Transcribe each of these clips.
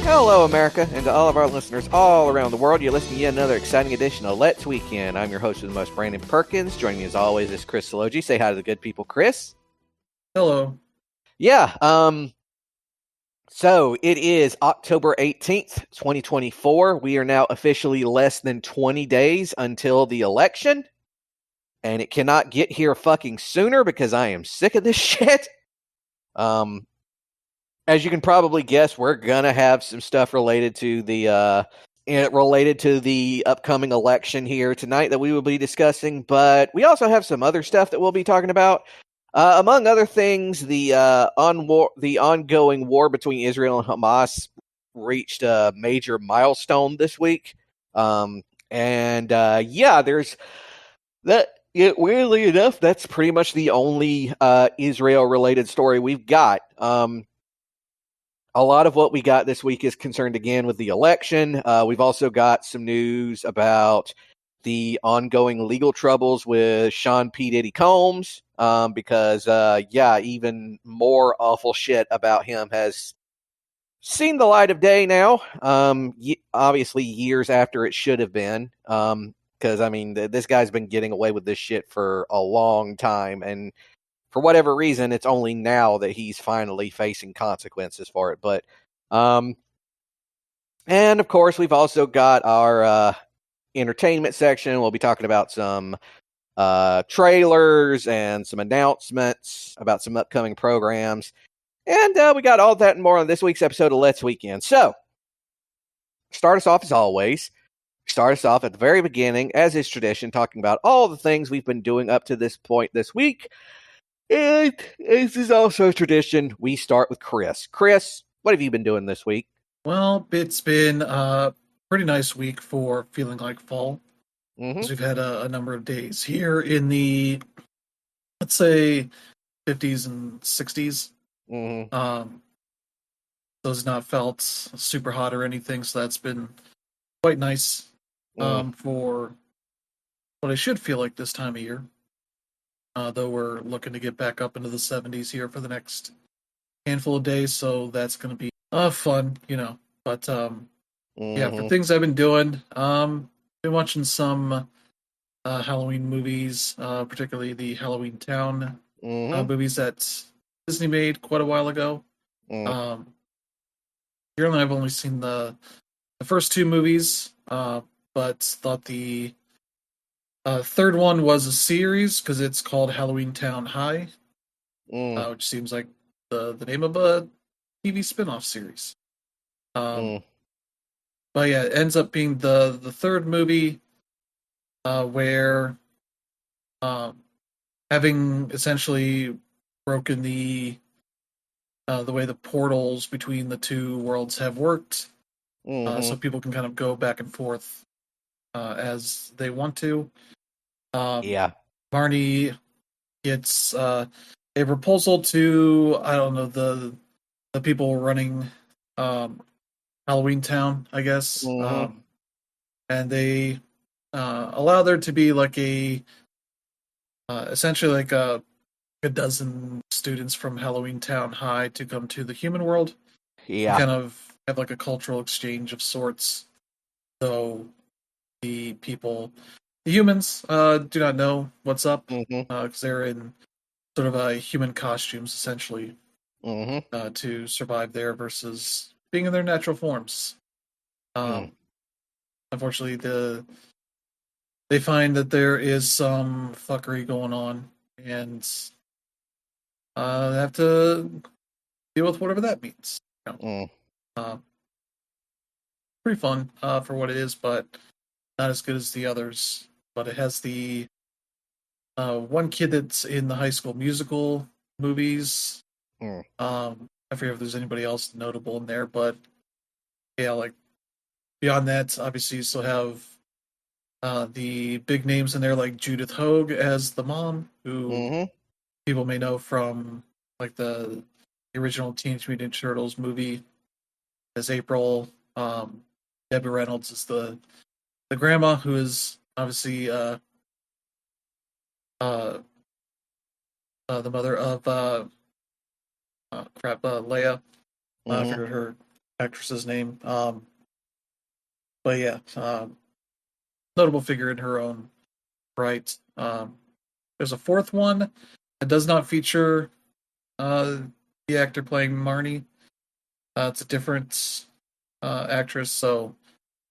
Hello, America, and to all of our listeners all around the world, you're listening to yet another exciting edition of Let's Weekend. I'm your host with the most, Brandon Perkins. Joining me as always is Chris Salogi. Say hi to the good people, Chris. Hello. Yeah, so it is October 18th, 2024. We are now officially less than 20 days until the election, and it cannot get here fucking sooner because I am sick of this shit. As you can probably guess, we're gonna have some stuff related to the upcoming election here tonight that we will be discussing. But we also have some other stuff that we'll be talking about. Among other things, the ongoing war between Israel and Hamas reached a major milestone this week. There's that. Weirdly enough, that's pretty much the only Israel-related story we've got. A lot of what we got this week is concerned again with the election. We've also got some news about the ongoing legal troubles with Sean P. Diddy Combs, because even more awful shit about him has seen the light of day now. Obviously, years after it should have been. Because this guy's been getting away with this shit for a long time, and for whatever reason, it's only now that he's finally facing consequences for it. But, and of course, we've also got our entertainment section. We'll be talking about some trailers and some announcements about some upcoming programs. And we got all that and more on this week's episode of Let's Weekend. So, start us off as always. Start us off at the very beginning, as is tradition, talking about all the things we've been doing up to this point this week. And as is also tradition, we start with Chris. Chris, what have you been doing this week? Well, it's been a pretty nice week for feeling like fall. Because we've had a number of days here in the, let's say, 50s and 60s. Those not felt super hot or anything, so that's been quite nice for what I should feel like this time of year. Though we're looking to get back up into the 70s here for the next handful of days, so that's going to be fun, But yeah, for things I've been doing, been watching some Halloween movies, particularly the Halloween Town movies that Disney made quite a while ago. Apparently, I've only seen the first two movies, but thought the third one was a series because it's called Halloween Town High, which seems like the name of a TV spinoff series. But yeah, it ends up being the third movie where having essentially broken the way the portals between the two worlds have worked, so people can kind of go back and forth as they want to. Marnie gets a proposal to, I don't know, the people running Halloween Town, I guess, and they allow there to be like essentially like a dozen students from Halloween Town High to come to the human world. Yeah. Kind of have like a cultural exchange of sorts. So the humans, do not know what's up because they're in sort of human costumes essentially to survive there versus being in their natural forms. Unfortunately, they find that there is some fuckery going on, and they have to deal with whatever that means. Pretty fun for what it is, but not as good as the others. But it has the one kid that's in the High School Musical movies. I forget if there's anybody else notable in there, but yeah, like beyond that, obviously you still have the big names in there, like Judith Hogue as the mom, who people may know from like the original Teenage Mutant Ninja Turtles movie as April. Debbie Reynolds is the grandma, who is obviously the mother of Leia. I figured her actress's name. But yeah, notable figure in her own right. There's a fourth one that does not feature uh, the actor playing Marnie. It's a different actress, so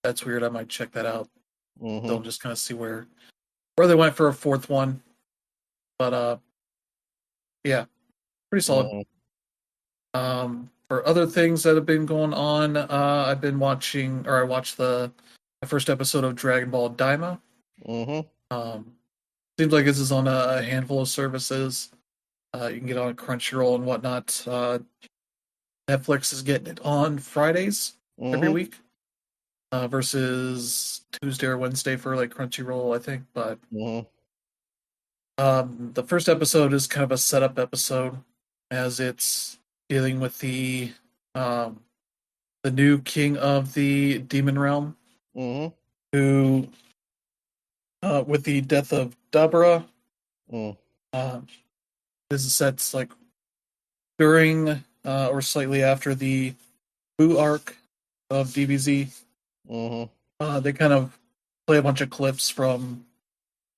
that's weird. I might check that out. Mm-hmm. They'll just kind of see where they went for a fourth one. But yeah, pretty solid. Mm-hmm. For other things that have been going on, I've been watching, or I watched the first episode of Dragon Ball Daima. Mm-hmm. Um, seems like this is on a handful of services. You can get on Crunchyroll and whatnot. Netflix is getting it on Fridays every Mm-hmm. week, versus Tuesday or Wednesday for like Crunchyroll, I think. But Mm-hmm. the first episode is kind of a setup episode, as it's dealing with um, the new king of the demon realm, Mm-hmm. who, with the death of Dabra, Mm-hmm. uh, this is set like during or slightly after the Boo arc of DBZ. Mm-hmm. They kind of play a bunch of clips from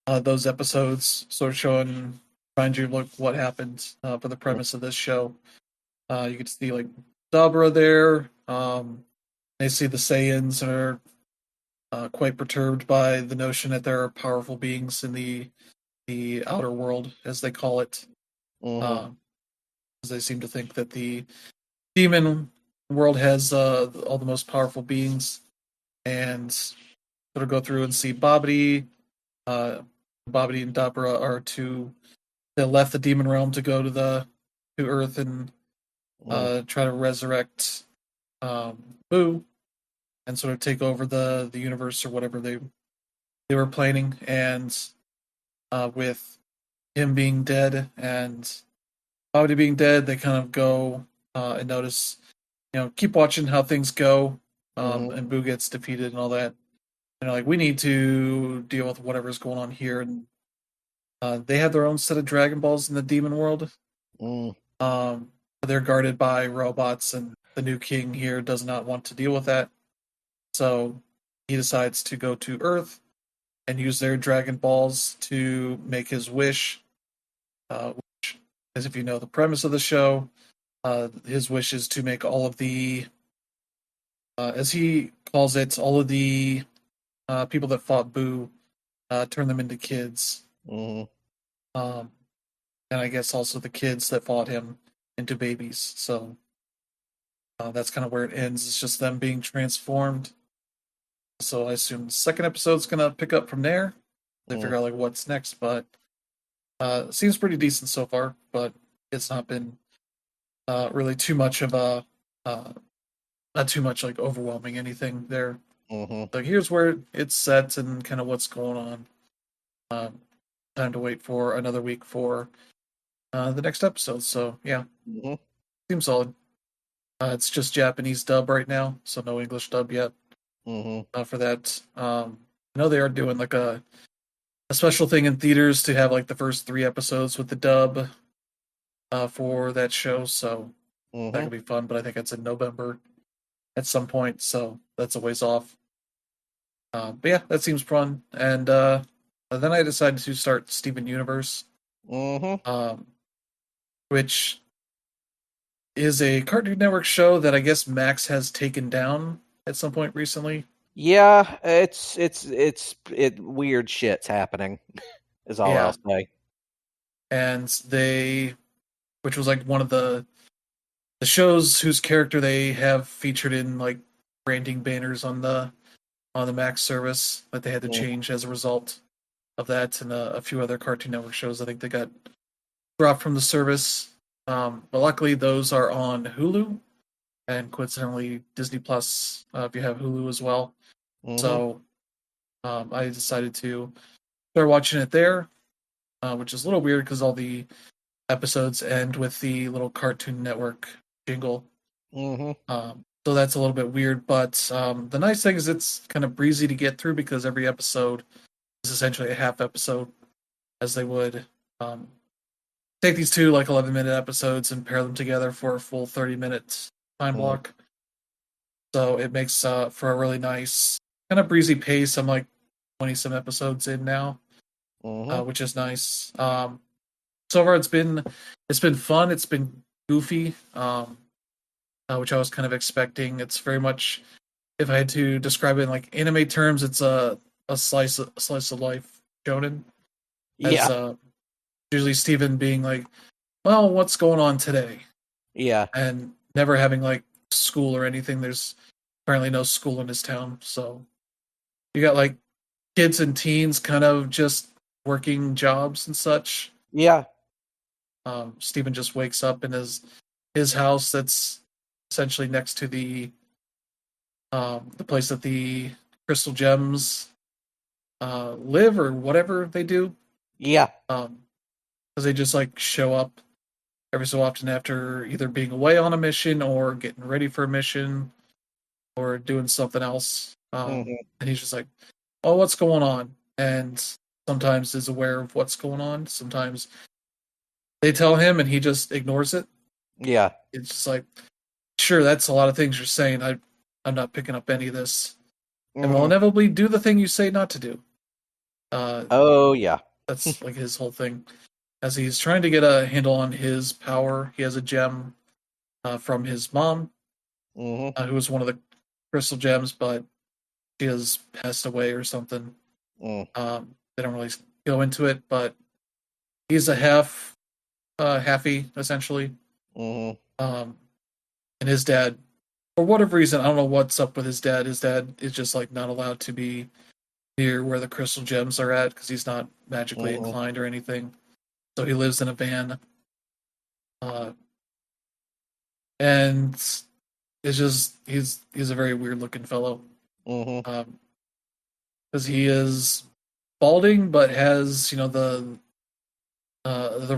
those episodes, sort of showing, remind you like what happened for the premise of this show. You get to see like Dabra there. They see the Saiyans are quite perturbed by the notion that there are powerful beings in the outer world, as they call it, Mm-hmm. uh, as they seem to think that the demon world has all the most powerful beings, and sort of go through and see Babidi. Uh, Babidi and Dabra are two that left the demon realm to go to Earth and try to resurrect Boo and sort of take over the universe or whatever they were planning. And with him being dead and Babidi being dead, they kind of go and notice, keep watching how things go. Mm-hmm. And Boo gets defeated and all that. And they're like, we need to deal with whatever's going on here. And they have their own set of Dragon Balls in the demon world. Mm-hmm. Um, they're guarded by robots, and the new king here does not want to deal with that. So he decides to go to Earth and use their Dragon Balls to make his wish. Which, as if you know the premise of the show, his wish is to make all of the, as he calls it, all of the people that fought Boo, turn them into kids. Mm-hmm. Um, and I guess also the kids that fought him into babies. So that's kind of where it ends. It's just them being transformed. So I assume the second episode's gonna pick up from there. They Mm-hmm. figure out like what's next, but seems pretty decent so far. But it's not been really too much of a not too much like overwhelming anything there. Mm-hmm. Like here's where it's set and kind of what's going on. Um, time to wait for another week for the next episode. So yeah, Mm-hmm. seems solid. It's just Japanese dub right now, so no English dub yet. Mm-hmm. For that, I know they are doing like a special thing in theaters to have like the first three episodes with the dub for that show, so that Mm-hmm. could be fun. But I think it's in November at some point, so that's a ways off. But yeah, that seems fun. And then I decided to start Steven Universe, Mm-hmm. um, which is a Cartoon Network show that I guess Max has taken down at some point recently. Yeah, it's weird shit's happening, is all I'll Yeah, say. and which was like one of the shows whose character they have featured in like branding banners on the Max service that they had to Mm-hmm. change as a result of that, and a few other Cartoon Network shows. I think they got dropped from the service, but luckily those are on Hulu and coincidentally Disney Plus if you have Hulu as well. Mm-hmm. So I decided to start watching it there, which is a little weird because all the episodes end with the little Cartoon Network jingle. Mm-hmm. So that's a little bit weird, but the nice thing is it's kind of breezy to get through because every episode is essentially a half episode, as they would um, take these two like 11-minute episodes and pair them together for a full 30 minute time Mm-hmm. block. So it makes for a really nice kind of breezy pace. I'm like 20 some episodes in now, Mm-hmm. which is nice. So far it's been fun. It's been goofy, which I was kind of expecting. It's very much, if I had to describe it in like anime terms, it's a slice of life shonen. As Yeah. usually Steven being like, well, what's going on today? Yeah. And never having like school or anything. There's apparently no school in his town, so you got like kids and teens kind of just working jobs and such. Yeah. Steven just wakes up in his house that's essentially next to the place that the crystal gems live or whatever they do. Yeah. Because they just like show up every so often after either being away on a mission or getting ready for a mission or doing something else. Mm-hmm. And he's just like, "Oh, what's going on?" And sometimes is aware of what's going on. Sometimes they tell him and he just ignores it. Yeah. It's just like, sure, that's a lot of things you're saying. I'm not picking up any of this, and will Mm-hmm. inevitably do the thing you say not to do. Uh, Oh yeah. that's like his whole thing. As he's trying to get a handle on his power, he has a gem from his mom, Mm-hmm. who was one of the crystal gems, but she has passed away or something. Mm. They don't really go into it, but he's a halfie essentially. Mm-hmm. Um, and his dad, for whatever reason, I don't know what's up with his dad. His dad is just like not allowed to be near where the crystal gems are at because he's not magically Mm-hmm. inclined or anything. So he lives in a van, uh, and it's just he's a very weird looking fellow. Mm-hmm. Because he is balding, but has the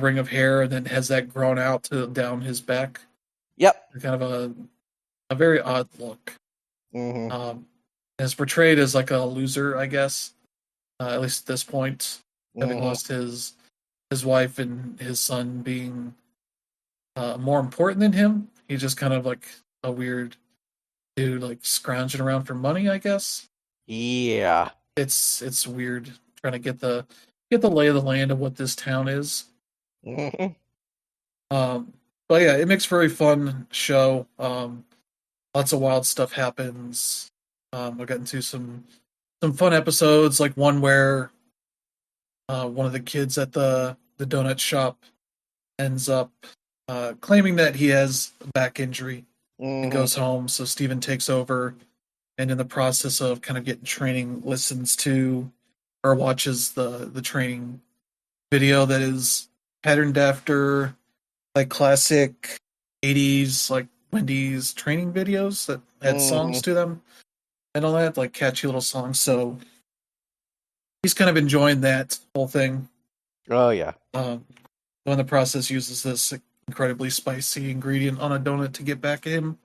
ring of hair, and then has that grown out to down his back. Yep. Kind of a very odd look. Mm-hmm. Is portrayed as like a loser, I guess. At least at this point, having Mm-hmm. lost his wife and his son being more important than him. He's just kind of like a weird dude, like scrounging around for money, I guess. Yeah. It's weird trying to get the lay of the land of what this town is. Mm-hmm. Um, but yeah, it makes for a very fun show. Lots of wild stuff happens. I got into some fun episodes, like one where one of the kids at the donut shop ends up claiming that he has a back injury and Mm-hmm. goes home. So Steven takes over, and in the process of kind of getting training, listens to or watches the training video that is patterned after like classic 80s like Wendy's training videos that had Mm-hmm. songs to them and all that, like catchy little songs. So he's kind of enjoying that whole thing. Oh yeah. So in the process uses this incredibly spicy ingredient on a donut to get back at him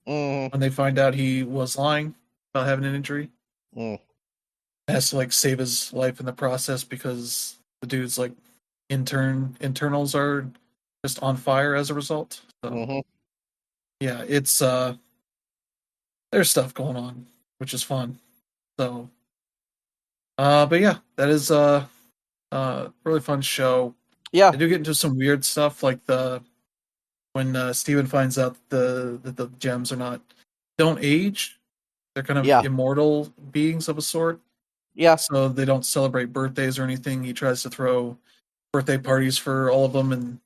Mm-hmm. when they find out he was lying about having an injury. Mm. Has to like save his life in the process because the dude's like internals are just on fire as a result. So Mm-hmm. yeah, it's there's stuff going on, which is fun. So but yeah, that is really fun show. Yeah. They do get into some weird stuff like the when Steven finds out that the gems are not don't age. They're kind of Yeah. immortal beings of a sort. Yeah. So they don't celebrate birthdays or anything. He tries to throw birthday parties for all of them, and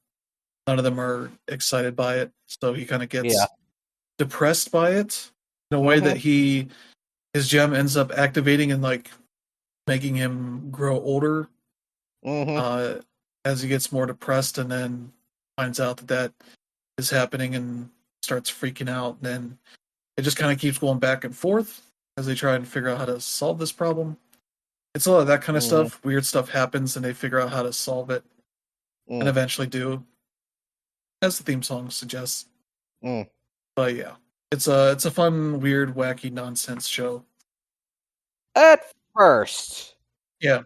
none of them are excited by it. So he kind of Yeah. gets depressed by it in a way Mm-hmm. that his gem ends up activating and like making him grow older Mm-hmm. uh, as he gets more depressed, and then finds out that that is happening and starts freaking out. And then it just kind of keeps going back and forth as they try and figure out how to solve this problem. It's a lot of that kind of Mm-hmm. stuff. Weird stuff happens, and they figure out how to solve it, and Mm. eventually do, as the theme song suggests. Mm. But yeah, it's a fun, weird, wacky nonsense show. At first, Yeah,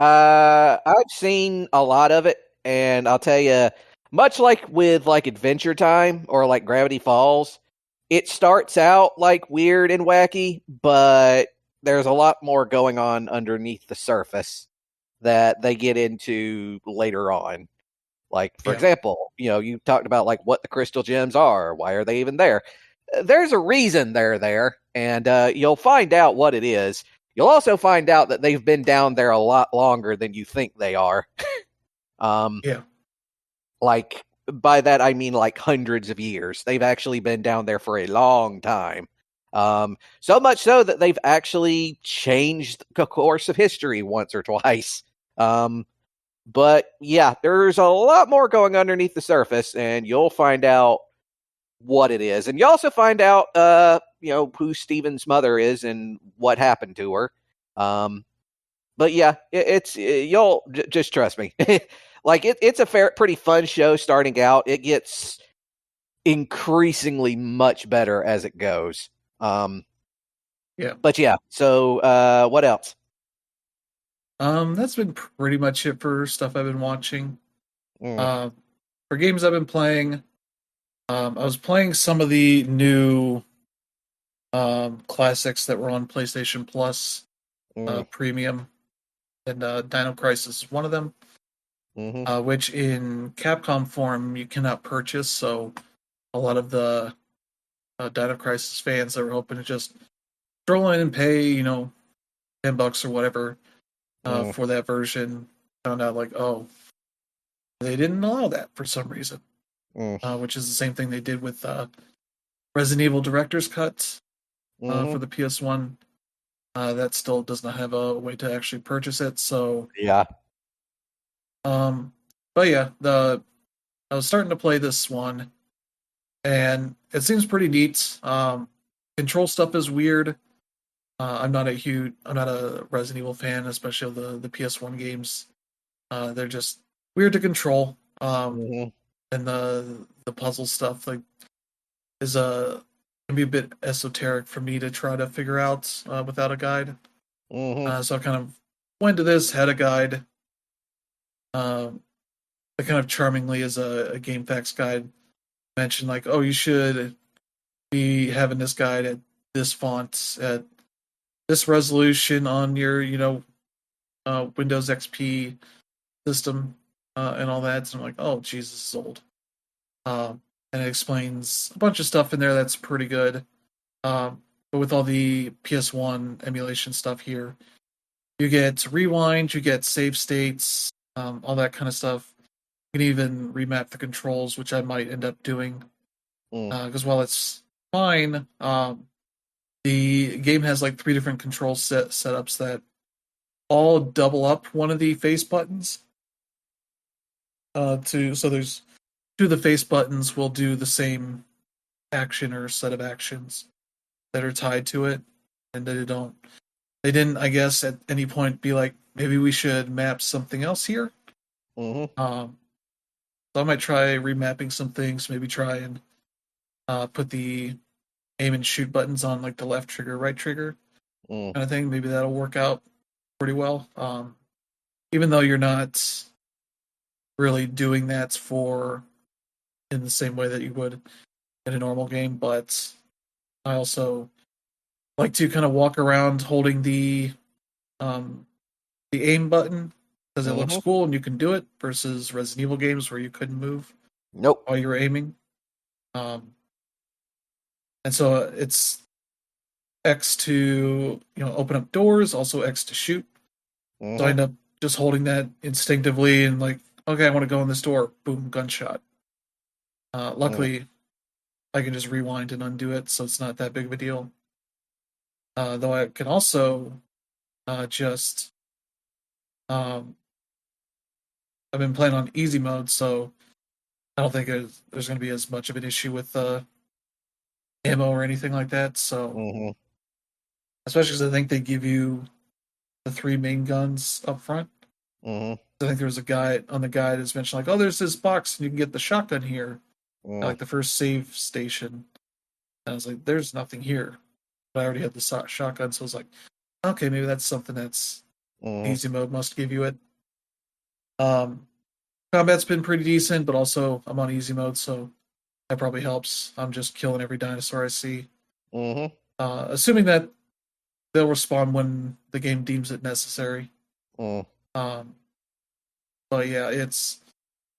I've seen a lot of it, and I'll tell you, much like with like Adventure Time or like Gravity Falls, it starts out like weird and wacky, but there's a lot more going on underneath the surface that they get into later on. Like, for Yeah. example, you talked about like what the crystal gems are. Why are they even there? There's a reason they're there, and you'll find out what it is. You'll also find out that they've been down there a lot longer than you think they are. um, Yeah. like by that I mean like hundreds of years. They've actually been down there for a long time. So much so that they've actually changed the course of history once or twice. But yeah, there's a lot more going underneath the surface, and you'll find out what it is. And you also find out, who Steven's mother is and what happened to her. Um, but yeah, you'll just trust me. Like it's a pretty fun show starting out. It gets increasingly much better as it goes. Yeah. But yeah, so what else? That's been pretty much it for stuff I've been watching. Mm, Uh, for games I've been playing, I was playing some of the new classics that were on PlayStation Plus mm, Premium, and Dino Crisis is one of them, mm-hmm, which in Capcom form you cannot purchase. So a lot of the Dino Crisis fans that were hoping to just stroll in and pay, $10 or whatever mm, for that version, found out like, oh, they didn't allow that for some reason, mm, which is the same thing they did with Resident Evil Director's Cut mm-hmm. for the PS1. That still does not have a way to actually purchase it. So, Yeah. um, but yeah, I was starting to play this one, and it seems pretty neat. Control stuff is weird. I'm not a Resident Evil fan, especially of the PS1 games. They're just weird to control. Mm-hmm, And the puzzle stuff like is can be a bit esoteric for me to try to figure out without a guide. mm-hmm, So I kind of went to this, had a guide. Um, that kind of charmingly is a game facts guide mentioned like, oh, you should be having this guide at this font at this resolution on your Windows XP system and all that. So I'm like, oh, Jesus, this is old. And it explains a bunch of stuff in there that's pretty good. But with all the PS1 emulation stuff here, you get rewind, you get save states, all that kind of stuff. You can even remap the controls, which I might end up doing. mm, Because while it's fine, the game has like three different control setups that all double up one of the face buttons. So there's two of the face buttons will do the same action or set of actions that are tied to it, and they didn't, I guess, at any point be like, maybe we should map something else here. mm-hmm, Um, so I might try remapping some things, maybe try and put the aim and shoot buttons on like the left trigger, right trigger mm, kind of thing. Maybe that'll work out pretty well. Even though you're not really doing that for in the same way that you would in a normal game, but I also like to kind of walk around holding um, the aim button because it looks mm-hmm. cool and you can do it versus Resident Evil games where you couldn't move Nope. while you were aiming. Um, and so it's X to open up doors, also X to shoot. So I Mm-hmm, end up just holding that instinctively and like, okay, I want to go in this door. Boom, gunshot. mm, Luckily, I can just rewind and undo it, so it's not that big of a deal. Though I can also just um, I've been playing on easy mode, so I don't think there's going to be as much of an issue with ammo or anything like that. So, mm-hmm, especially because I think they give you the three main guns up front. mm-hmm, I think there was a guy on the guide that's mentioned like, oh, there's this box and you can get the shotgun here at mm, like the first save station. And I was like, there's nothing here, but I already had the shotgun, so I was like, okay, maybe that's something that's mm-hmm, easy mode must give you it. Um, Combat's been pretty decent, but also I'm on easy mode, so I that probably helps. I'm just killing every dinosaur I see, Mm-hmm. assuming that they'll respond when the game deems it necessary. Mm. Um, but yeah, it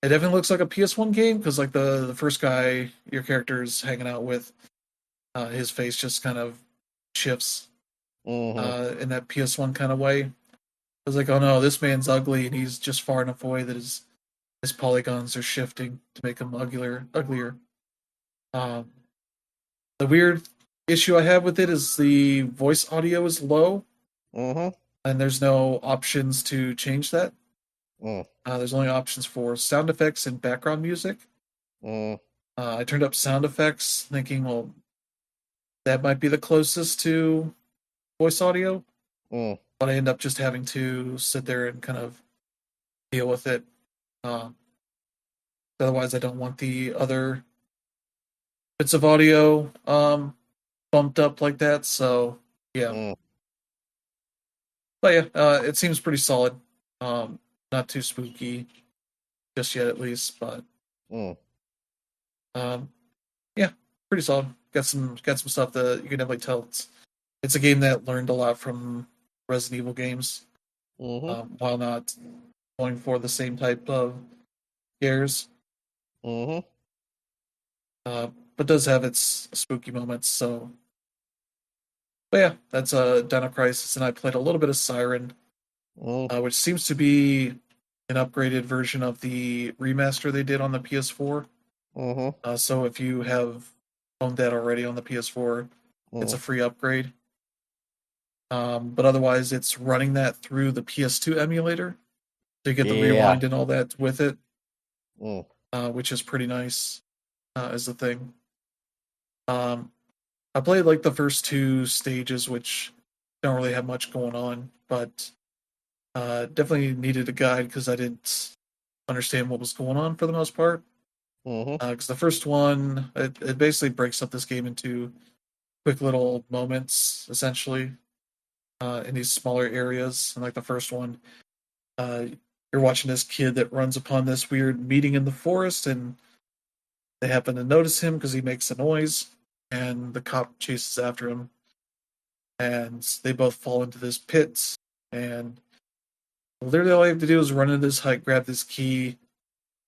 definitely looks like a PS1 game because like the first guy your character is hanging out with, his face just kind of shifts Mm-hmm. in that PS1 kind of way. I was like, oh no, this man's ugly, and he's just far enough away that his polygons are shifting to make him uglier. Um, the weird issue I have with it is the voice audio is low, Mm-hmm. and there's no options to change that. Mm. There's only options for sound effects and background music. Mm. I turned up sound effects, thinking, well, that might be the closest to voice audio, Mm. but I end up just having to sit there and kind of deal with it. Uh, Otherwise, I don't want the other bits of audio bumped up like that. So yeah, Mm. but yeah, it seems pretty solid. Not too spooky just yet, at least, but Mm. um, yeah, pretty solid. Got some stuff that you can definitely tell it's a game that learned a lot from Resident Evil games, Mm-hmm. while not going for the same type of scares. Mm-hmm. Uh, but does have its spooky moments. So, but yeah, that's a Dino Crisis, and I played a little bit of Siren, Mm. which seems to be an upgraded version of the remaster they did on the PS4. Mm-hmm. So if you have owned that already on the PS4, it's Mm. a free upgrade. But otherwise, it's running that through the PS2 emulator to get the Yeah. rewind and all that with it, Mm. which is pretty nice as the thing. Um, I played like the first two stages, which don't really have much going on, but definitely needed a guide because I didn't understand what was going on for the most part. Mm-hmm. Because the first one, it basically breaks up this game into quick little moments, essentially, in these smaller areas. And like the first one, uh, you're watching this kid that runs upon this weird meeting in the forest, and they happen to notice him because he makes a noise, and the cop chases after him, and they both fall into this pit. And literally, all you have to do is run into this hut, grab this key,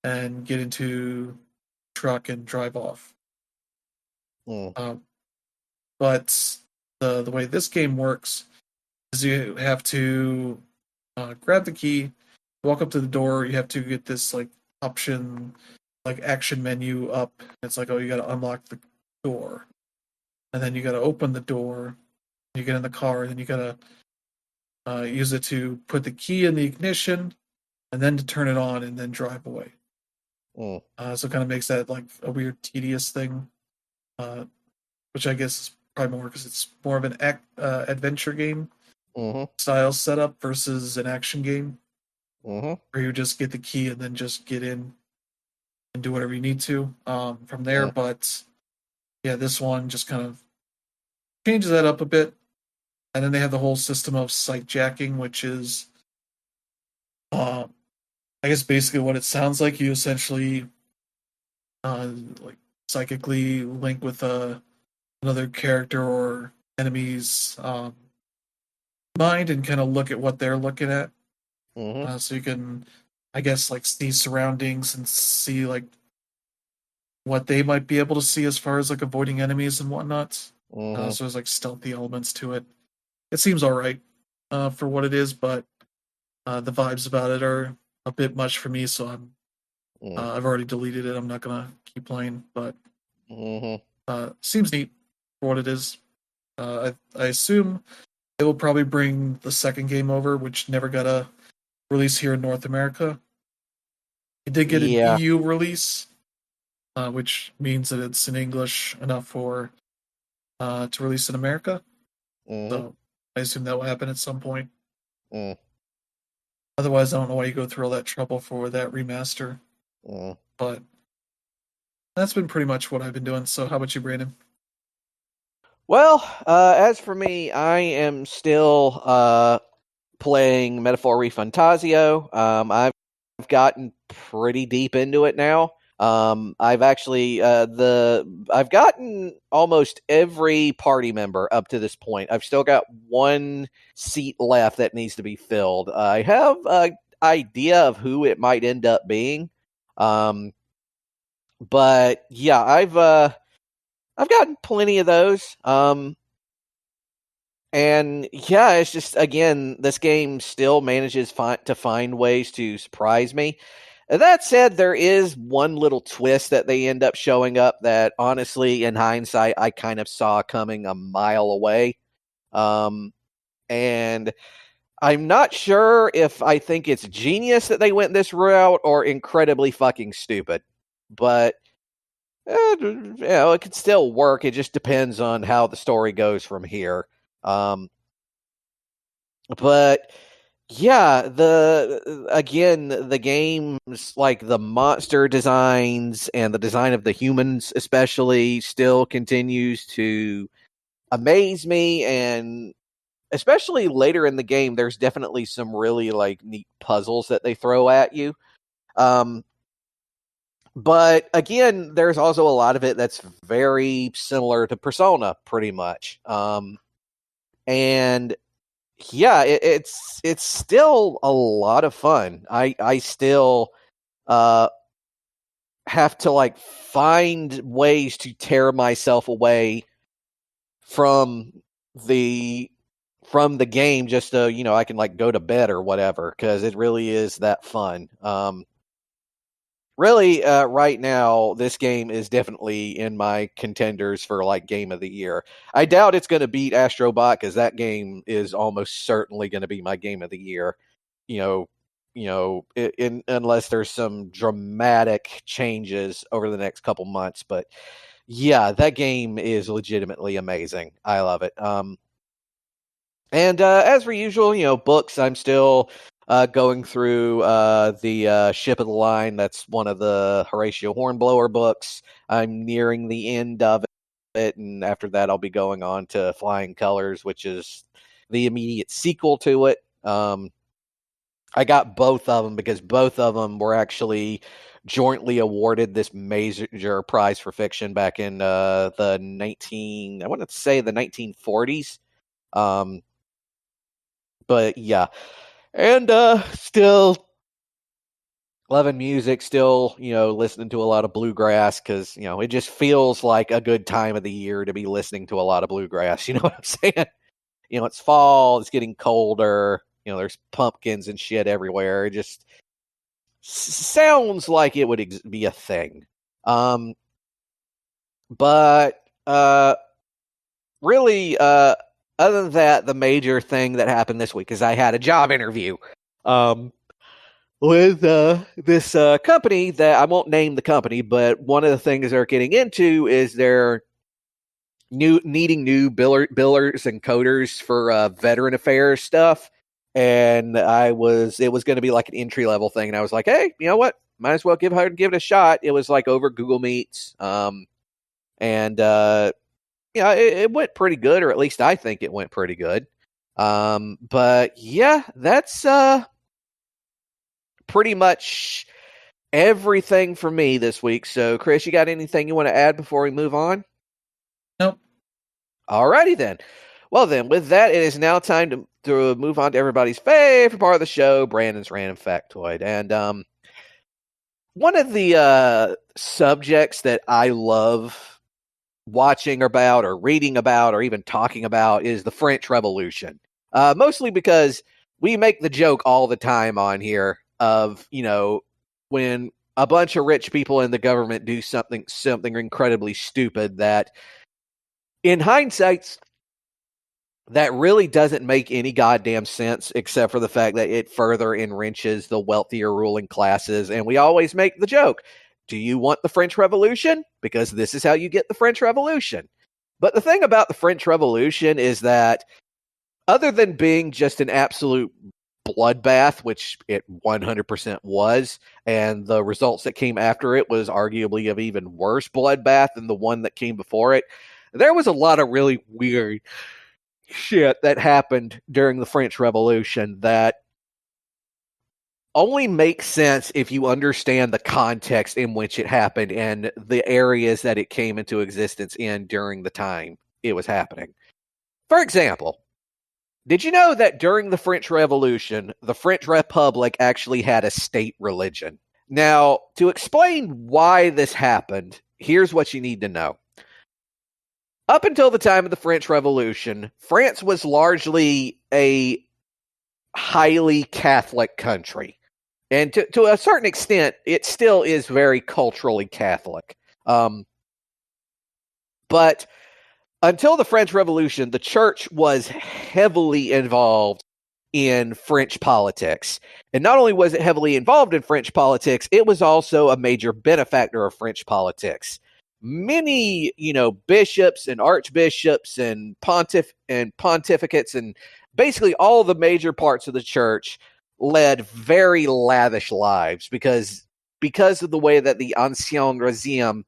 and get into truck and drive off. Mm. Um, but the way this game works is you have to grab the key, walk up to the door. You have to get this like option, like action menu up. It's like, oh, you got to unlock the door, and then you got to open the door. You get in the car, and then you got to use it to put the key in the ignition, and then to turn it on, and then drive away. Mm. So it kind of makes that like a weird, tedious thing, uh, which I guess is probably more because it's more of an adventure game Mm-hmm. style setup versus an action game Mm-hmm. where you just get the key and then just get in and do whatever you need to from there. Mm. But yeah, this one just kind of changes that up a bit. And then they have the whole system of sight jacking, which is, uh, I guess, basically what it sounds like. You essentially like psychically link with another character or enemy's mind and kind of look at what they're looking at. Mm-hmm. So you can, I guess, like see surroundings and see like what they might be able to see as far as like avoiding enemies and whatnot. Mm-hmm. So there's like stealthy elements to it. It seems all right for what it is, but the vibes about it are a bit much for me. So Mm. I've already deleted it. I'm not gonna keep playing, but Mm-hmm. seems neat for what it is. I assume it will probably bring the second game over, which never got a release here in North America. It did get an Yeah. EU release, which means that it's in English enough for to release in America. Mm-hmm. So I assume that will happen at some point. Mm. Otherwise, I don't know why you go through all that trouble for that remaster. Mm. But that's been pretty much what I've been doing. So how about you, Brandon? Well, as for me, I am still playing Metaphor Refantasio. I've gotten pretty deep into it now. I've actually I've gotten almost every party member up to this point. I've still got one seat left that needs to be filled. I have an idea of who it might end up being, but yeah, I've gotten plenty of those. And yeah, it's just again, this game still manages to find ways to surprise me. That said, there is one little twist that they end up showing up that, honestly, in hindsight, I kind of saw coming a mile away. And I'm not sure if I think it's genius that they went this route or incredibly fucking stupid. But it could still work. It just depends on how the story goes from here. But yeah, the games, like the monster designs and the design of the humans especially, still continues to amaze me. And especially later in the game, there's definitely some really like neat puzzles that they throw at you. Um but again, there's also a lot of it that's very similar to Persona, pretty much. And yeah, it's still a lot of fun. I still uh have to like find ways to tear myself away from the from the game just so I can like go to bed or whatever, because it really is that fun. Really, right now, this game is definitely in my contenders for like game of the year. I doubt it's going to beat Astro Bot, because that game is almost certainly going to be my game of the year. You know, unless there's some dramatic changes over the next couple months. But yeah, that game is legitimately amazing. I love it. And as per usual, books. I'm still going through the Ship of the Line. That's one of the Horatio Hornblower books. I'm nearing the end of it, and after that, I'll be going on to Flying Colors, which is the immediate sequel to it. I got both of them because both of them were actually jointly awarded this major prize for fiction back in I want to say the 1940s. Um, but yeah, and still loving music, still listening to a lot of bluegrass, because it just feels like a good time of the year to be listening to a lot of bluegrass. You know what I'm saying? It's fall, it's getting colder. There's pumpkins and shit everywhere. It just sounds like it would be a thing. But really, other than that, the major thing that happened this week is I had a job interview. With this company that I won't name the company, but one of the things they're getting into is they're needing new billers and coders for veteran affairs stuff. And it was going to be like an entry level thing, and I was like, hey, you know what? Might as well give it a shot. It was like over Google Meets, and it went pretty good, or at least I think it went pretty good. But yeah, that's pretty much everything for me this week. So, Chris, you got anything you want to add before we move on? Nope. Alrighty then. Well then, with that, it is now time to move on to everybody's favorite part of the show, Brandon's Random Factoid. And one of the subjects that I love watching about or reading about or even talking about is the French Revolution. Mostly because we make the joke all the time on here of, when a bunch of rich people in the government do something incredibly stupid that, in hindsight, that really doesn't make any goddamn sense, except for the fact that it further enriches the wealthier ruling classes. And we always make the joke, do you want the French Revolution? Because this is how you get the French Revolution. But the thing about the French Revolution is that, other than being just an absolute bloodbath, which it 100% was, and the results that came after it was arguably of even worse bloodbath than the one that came before it, there was a lot of really weird shit that happened during the French Revolution that only makes sense if you understand the context in which it happened and the areas that it came into existence in during the time it was happening. For example, did you know that during the French Revolution, the French Republic actually had a state religion? Now, to explain why this happened, here's what you need to know. Up until the time of the French Revolution, France was largely a highly Catholic country. And to a certain extent, it still is very culturally Catholic. But until the French Revolution, the church was heavily involved in French politics. And not only was it heavily involved in French politics, it was also a major benefactor of French politics. Many, bishops and archbishops and pontificates and basically all the major parts of the church led very lavish lives because of the way that the Ancien Regime,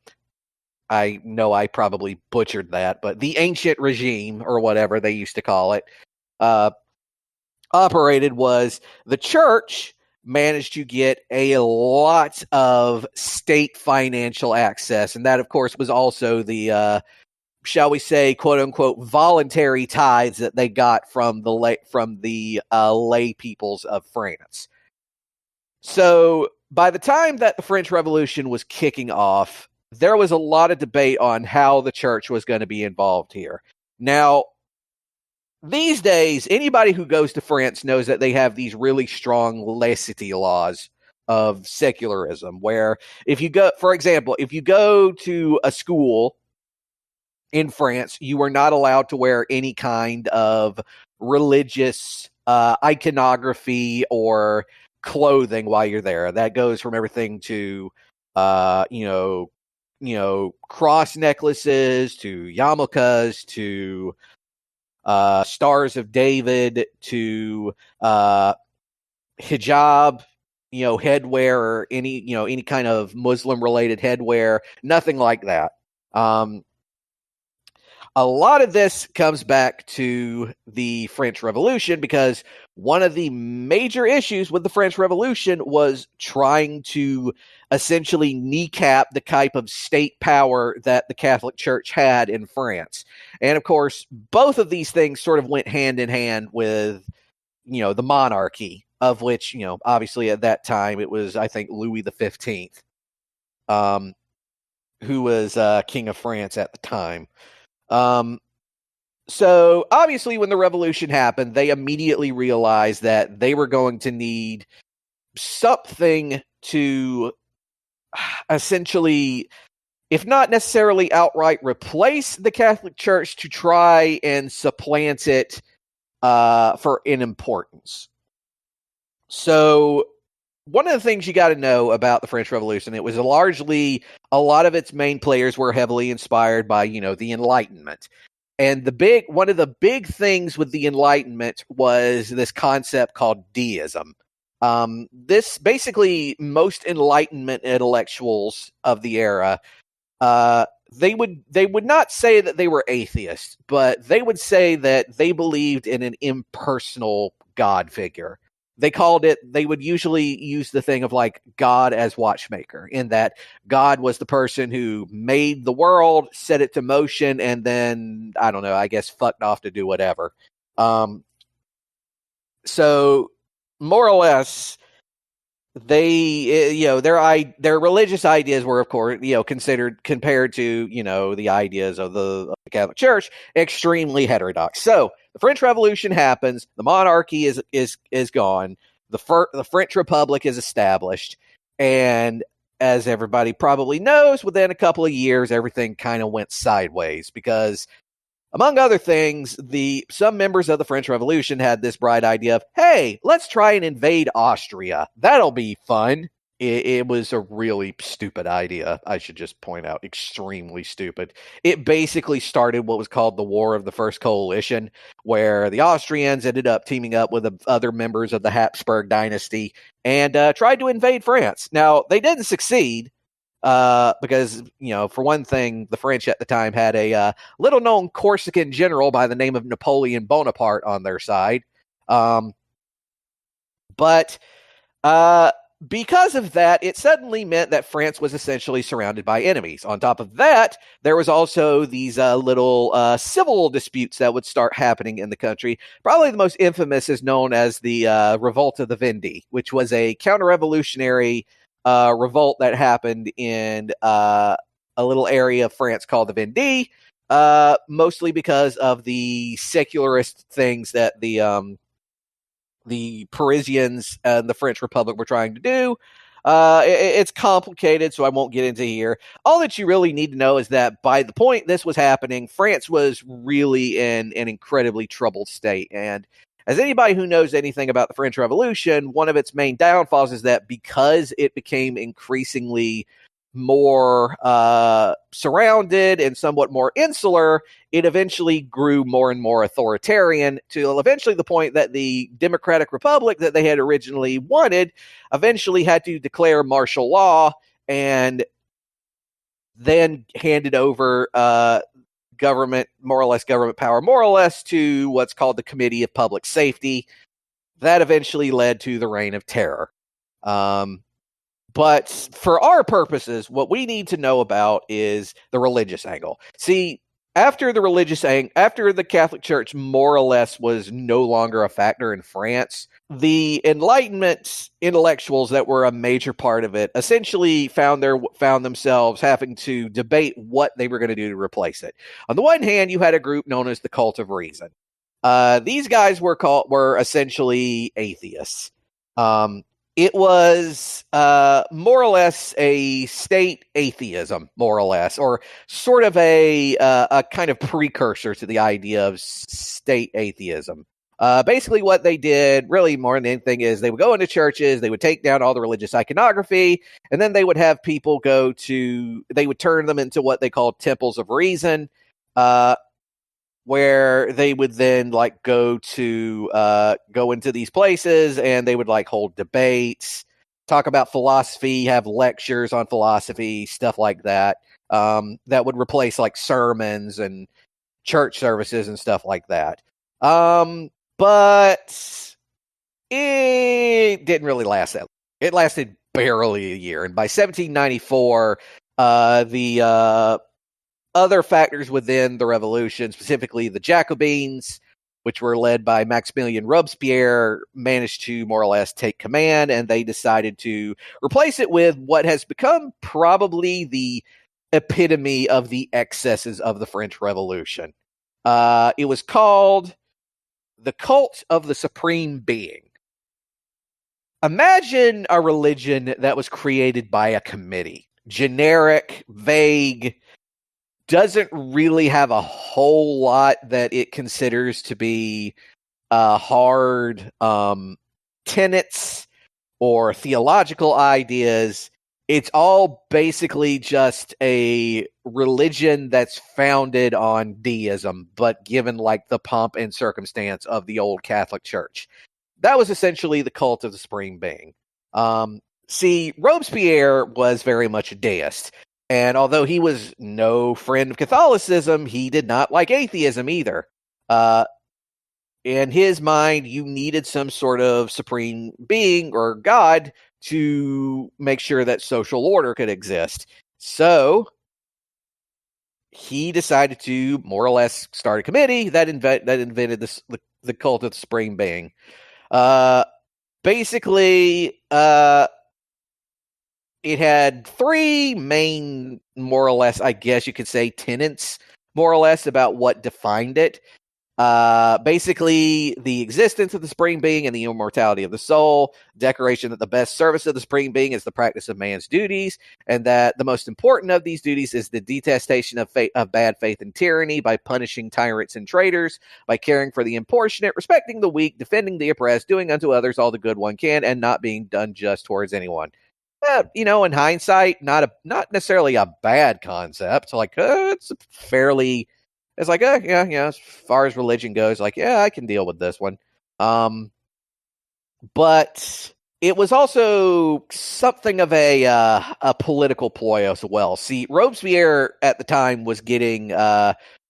I know I probably butchered that, but the ancient regime, or whatever they used to call it, operated was the church managed to get a lot of state financial access. And that, of course, was also the, shall we say, quote unquote, voluntary tithes that they got from the lay peoples of France. So by the time that the French Revolution was kicking off, there was a lot of debate on how the church was going to be involved here. Now, these days, anybody who goes to France knows that they have these really strong laicity laws of secularism, where if you go, for example, if you go to a school in France, you are not allowed to wear any kind of religious iconography or clothing while you're there. That goes from everything to, cross necklaces to yarmulkes to Stars of David to hijab, headwear, or any kind of Muslim related headwear. Nothing like that. A lot of this comes back to the French Revolution because one of the major issues with the French Revolution was trying to essentially kneecap the type of state power that the Catholic Church had in France. And of course, both of these things sort of went hand in hand with, the monarchy, of which, obviously at that time it was, I think, Louis XV, who was King of France at the time. So obviously when the revolution happened, they immediately realized that they were going to need something to essentially, if not necessarily outright replace the Catholic Church, to try and supplant it in importance. So one of the things you got to know about the French Revolution, it was largely, a lot of its main players were heavily inspired by, the Enlightenment. And one of the big things with the Enlightenment was this concept called deism. This basically, most Enlightenment intellectuals of the era, they would not say that they were atheists, but they would say that they believed in an impersonal God figure. They would usually use the thing of like God as watchmaker, in that God was the person who made the world, set it to motion, and then, I don't know, I guess fucked off to do whatever. So more or less, they, their religious ideas were, of course, considered, compared to, the ideas of the Catholic Church, extremely heterodox. So the French Revolution happens, the monarchy is gone, the French Republic is established, and as everybody probably knows, within a couple of years, everything kind of went sideways because, among other things, some members of the French Revolution had this bright idea of, hey, let's try and invade Austria. That'll be fun. It was a really stupid idea, I should just point out. Extremely stupid. It basically started what was called the War of the First Coalition, where the Austrians ended up teaming up with other members of the Habsburg dynasty and tried to invade France. Now, they didn't succeed. Because, for one thing, the French at the time had a little-known Corsican general by the name of Napoleon Bonaparte on their side. But Because of that, it suddenly meant that France was essentially surrounded by enemies. On top of that, there was also these little civil disputes that would start happening in the country. Probably the most infamous is known as the Revolt of the Vendée, which was a counter-revolutionary revolt that happened in a little area of France called the Vendée, mostly because of the secularist things that the Parisians and the French Republic were trying to do. It's complicated, so I won't get into here. All that you really need to know is that by the point this was happening, France was really in an incredibly troubled state. And as anybody who knows anything about the French Revolution, one of its main downfalls is that because it became increasingly more surrounded and somewhat more insular, it eventually grew more and more authoritarian to eventually the point that the Democratic Republic that they had originally wanted eventually had to declare martial law and then handed over government, more or less government power, more or less to what's called the Committee of Public Safety. That eventually led to the Reign of Terror. But for our purposes, what we need to know about is the religious angle. See, after the Catholic Church more or less was no longer a factor in France, the Enlightenment intellectuals that were a major part of it essentially found themselves having to debate what they were going to do to replace it. On the one hand, you had a group known as the Cult of Reason. These guys were essentially atheists. It was more or less a state atheism, more or less, or sort of a kind of precursor to the idea of state atheism. Basically, what they did, really more than anything, is they would go into churches, they would take down all the religious iconography, and then they would have people they would turn them into what they called temples of reason, where they would then go into these places and they would hold debates, talk about philosophy, have lectures on philosophy, stuff like that. That would replace sermons and church services and stuff like that. But it didn't really last that long. It lasted barely a year, and by 1794, the other factors within the revolution, specifically the Jacobins, which were led by Maximilien Robespierre, managed to more or less take command, and they decided to replace it with what has become probably the epitome of the excesses of the French Revolution. It was called the Cult of the Supreme Being. Imagine a religion that was created by a committee. Generic, vague, doesn't really have a whole lot that it considers to be hard tenets or theological ideas. It's all basically just a religion that's founded on deism, but given the pomp and circumstance of the old Catholic Church. That was essentially the Cult of the Supreme Being. See, Robespierre was very much a deist. And although he was no friend of Catholicism, he did not like atheism either. In his mind, you needed some sort of supreme being or God to make sure that social order could exist. So he decided to more or less start a committee that invented the Cult of the Supreme Being. Basically, it had three main, more or less, I guess you could say, tenets, more or less, about what defined it. Basically, the existence of the Supreme Being and the immortality of the soul, declaration that the best service of the Supreme Being is the practice of man's duties, and that the most important of these duties is the detestation of bad faith and tyranny by punishing tyrants and traitors, by caring for the unfortunate, respecting the weak, defending the oppressed, doing unto others all the good one can, and not being done just towards anyone. In hindsight, not necessarily a bad concept. It's fairly, yeah, as far as religion goes, I can deal with this one. But it was also something of a political ploy as well. See, Robespierre at the time was getting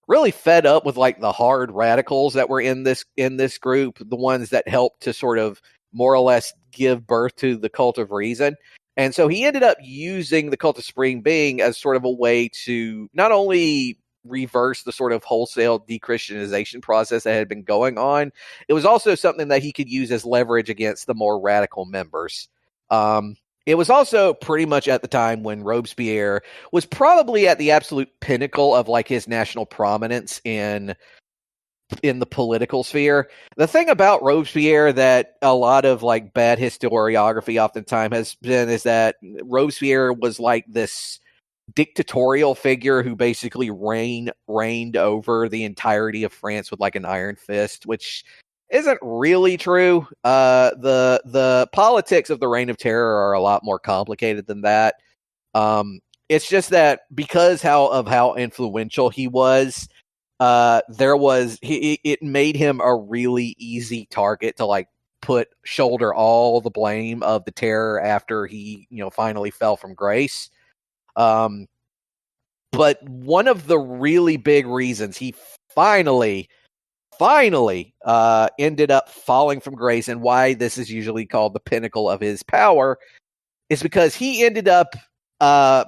really fed up with the hard radicals that were in this group, the ones that helped to sort of more or less give birth to the cult of reason. And so he ended up using the cult of Supreme Being as sort of a way to not only reverse the sort of wholesale dechristianization process that had been going on, it was also something that he could use as leverage against the more radical members. It was also pretty much at the time when Robespierre was probably at the absolute pinnacle of like his national prominence in the political sphere. The thing about Robespierre that a lot of like bad historiography oftentimes has been is that Robespierre was like this dictatorial figure who basically reigned over the entirety of France with like an iron fist, which isn't really true. The politics of the Reign of Terror are a lot more complicated than that. It's just that because how influential he was, it made him a really easy target to like shoulder all the blame of the terror after he finally fell from grace. But one of the really big reasons he finally ended up falling from grace, and why this is usually called the pinnacle of his power, is because he ended up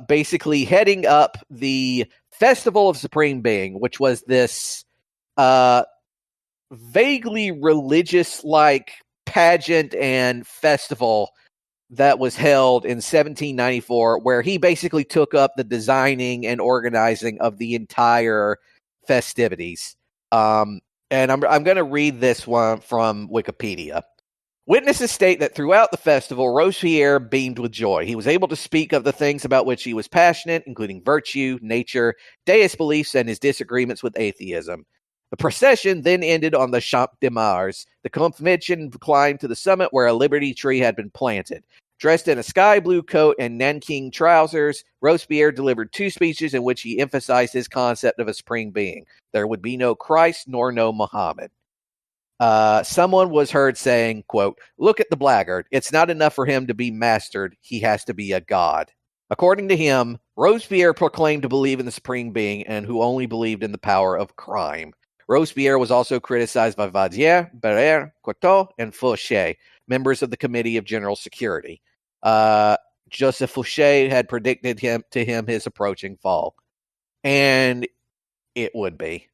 basically heading up the Festival of Supreme Being, which was this vaguely religious like pageant and festival that was held in 1794, where he basically took up the designing and organizing of the entire festivities. And I'm going to read this one from Wikipedia. Witnesses state that throughout the festival, Robespierre beamed with joy. He was able to speak of the things about which he was passionate, including virtue, nature, deist beliefs, and his disagreements with atheism. The procession then ended on the Champ de Mars. The convention climbed to the summit where a liberty tree had been planted. Dressed in a sky blue coat and Nanking trousers, Robespierre delivered two speeches in which he emphasized his concept of a supreme being. There would be no Christ nor no Muhammad. Someone was heard saying, quote, "Look at the blackguard. It's not enough for him to be mastered. He has to be a god." According to him, Robespierre proclaimed to believe in the supreme being and who only believed in the power of crime. Robespierre was also criticized by Vadier, Barrère, Courtot, and Fouché, members of the Committee of General Security. Joseph Fouché had predicted to him his approaching fall. And it would be.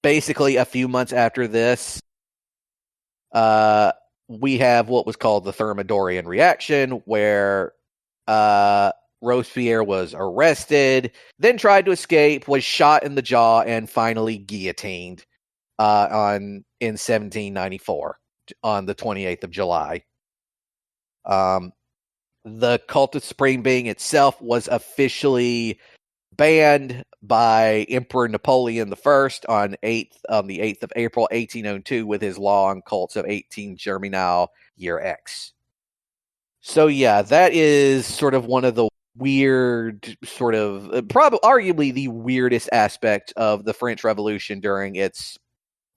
Basically, a few months after this, we have what was called the Thermidorian reaction, where Robespierre was arrested, then tried to escape, was shot in the jaw, and finally guillotined in 1794 on the 28th of July. The cult of supreme being itself was officially banned by Emperor Napoleon I on the 8th of April 1802 with his law on cults of 18 Germinal year X. So yeah, that is sort of one of the weird arguably the weirdest aspect of the French Revolution during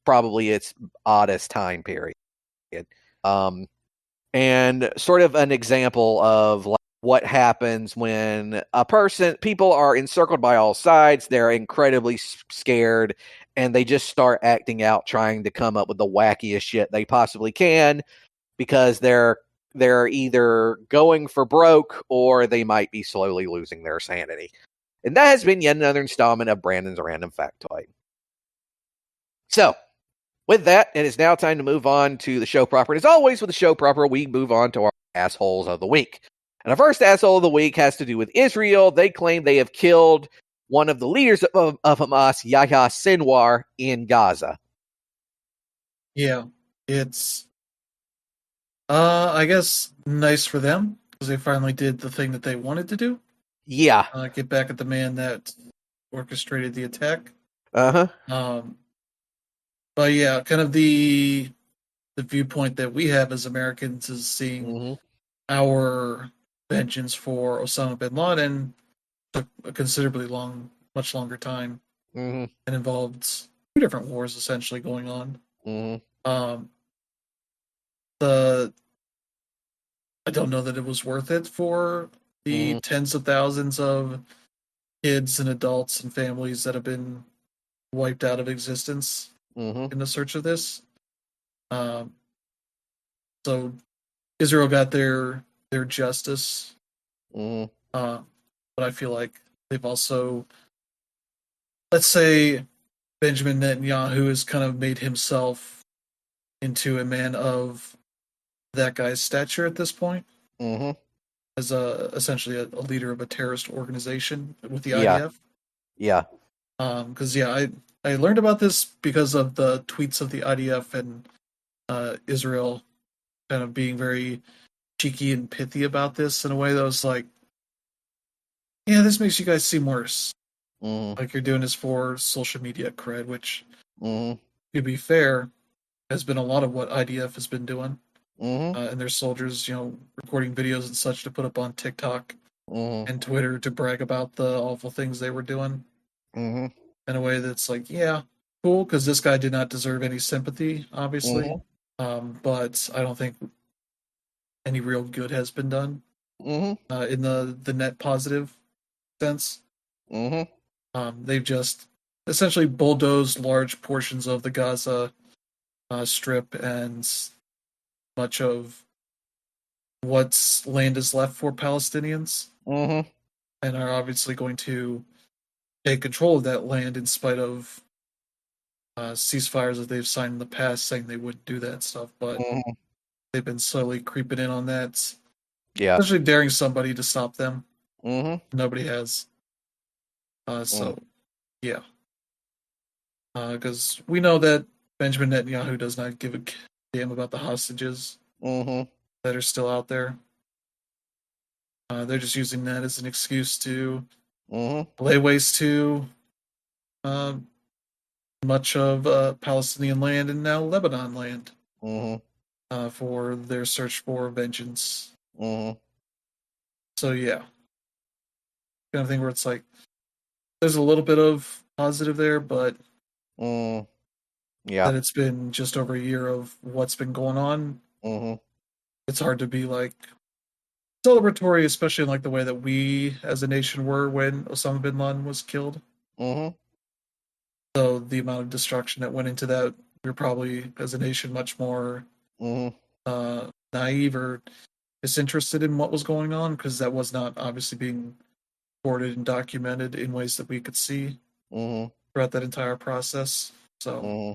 probably its oddest time period. And sort of an example of like what happens when people are encircled by all sides, they're incredibly scared, and they just start acting out, trying to come up with the wackiest shit they possibly can, because they're either going for broke or they might be slowly losing their sanity. And that has been yet another installment of Brandon's Random Factoid. So, with that, it is now time to move on to the show proper. And as always with the show proper, we move on to our assholes of the week. And our first asshole of the week has to do with Israel. They claim they have killed one of the leaders of Hamas, Yahya Sinwar, in Gaza. Yeah, it's I guess nice for them because they finally did the thing that they wanted to do. Yeah. Get back at the man that orchestrated the attack. But yeah, kind of the viewpoint that we have as Americans is seeing our vengeance for Osama bin Laden took a considerably much longer time, and involved two different wars essentially going on. I don't know that it was worth it for the tens of thousands of kids and adults and families that have been wiped out of existence in the search of this. So Israel got their justice, Mm-hmm. uh, but I feel like they've also, let's say, Benjamin Netanyahu has kind of made himself into a man of that guy's stature at this point, Mm-hmm. as essentially a leader of a terrorist organization with the Yeah. IDF. Yeah. Because yeah, I learned about this because of the tweets of the IDF and Israel kind of being very cheeky and pithy about this in a way that was like, yeah, this makes you guys seem worse. Mm-hmm. Like you're doing this for social media cred, which, Mm-hmm. to be fair, has been a lot of what IDF has been doing. Mm-hmm. And their soldiers, recording videos and such to put up on TikTok Mm-hmm. and Twitter to brag about the awful things they were doing Mm-hmm. in a way that's like, yeah, cool, because this guy did not deserve any sympathy, obviously. Mm-hmm. But I don't think any real good has been done Mm-hmm. in the net positive sense. Mm-hmm. They've just essentially bulldozed large portions of the Gaza Strip and much of what's land is left for Palestinians, Mm-hmm. and are obviously going to take control of that land in spite of ceasefires that they've signed in the past saying they wouldn't do that stuff. But Mm-hmm. they've been slowly creeping in on that, Yeah. especially daring somebody to stop them. Mm-hmm. Nobody has. Mm-hmm. So, yeah. Because we know that Benjamin Netanyahu does not give a damn about the hostages Mm-hmm. that are still out there. They're just using that as an excuse to Mm-hmm. lay waste to uh, much of Palestinian land and now Lebanon land Mm-hmm. for their search for vengeance. Mm-hmm. So yeah, kind of thing where it's like there's a little bit of positive there, but Mm-hmm. Yeah. that it's been just over a year of what's been going on. Mm-hmm. It's hard to be like celebratory, especially in like the way that we as a nation were when Osama bin Laden was killed. Mm-hmm. So the amount of destruction that went into that, we're probably as a nation much more Mm-hmm. naive or disinterested in what was going on because that was not obviously being recorded and documented in ways that we could see Mm-hmm. throughout that entire process. So Mm-hmm.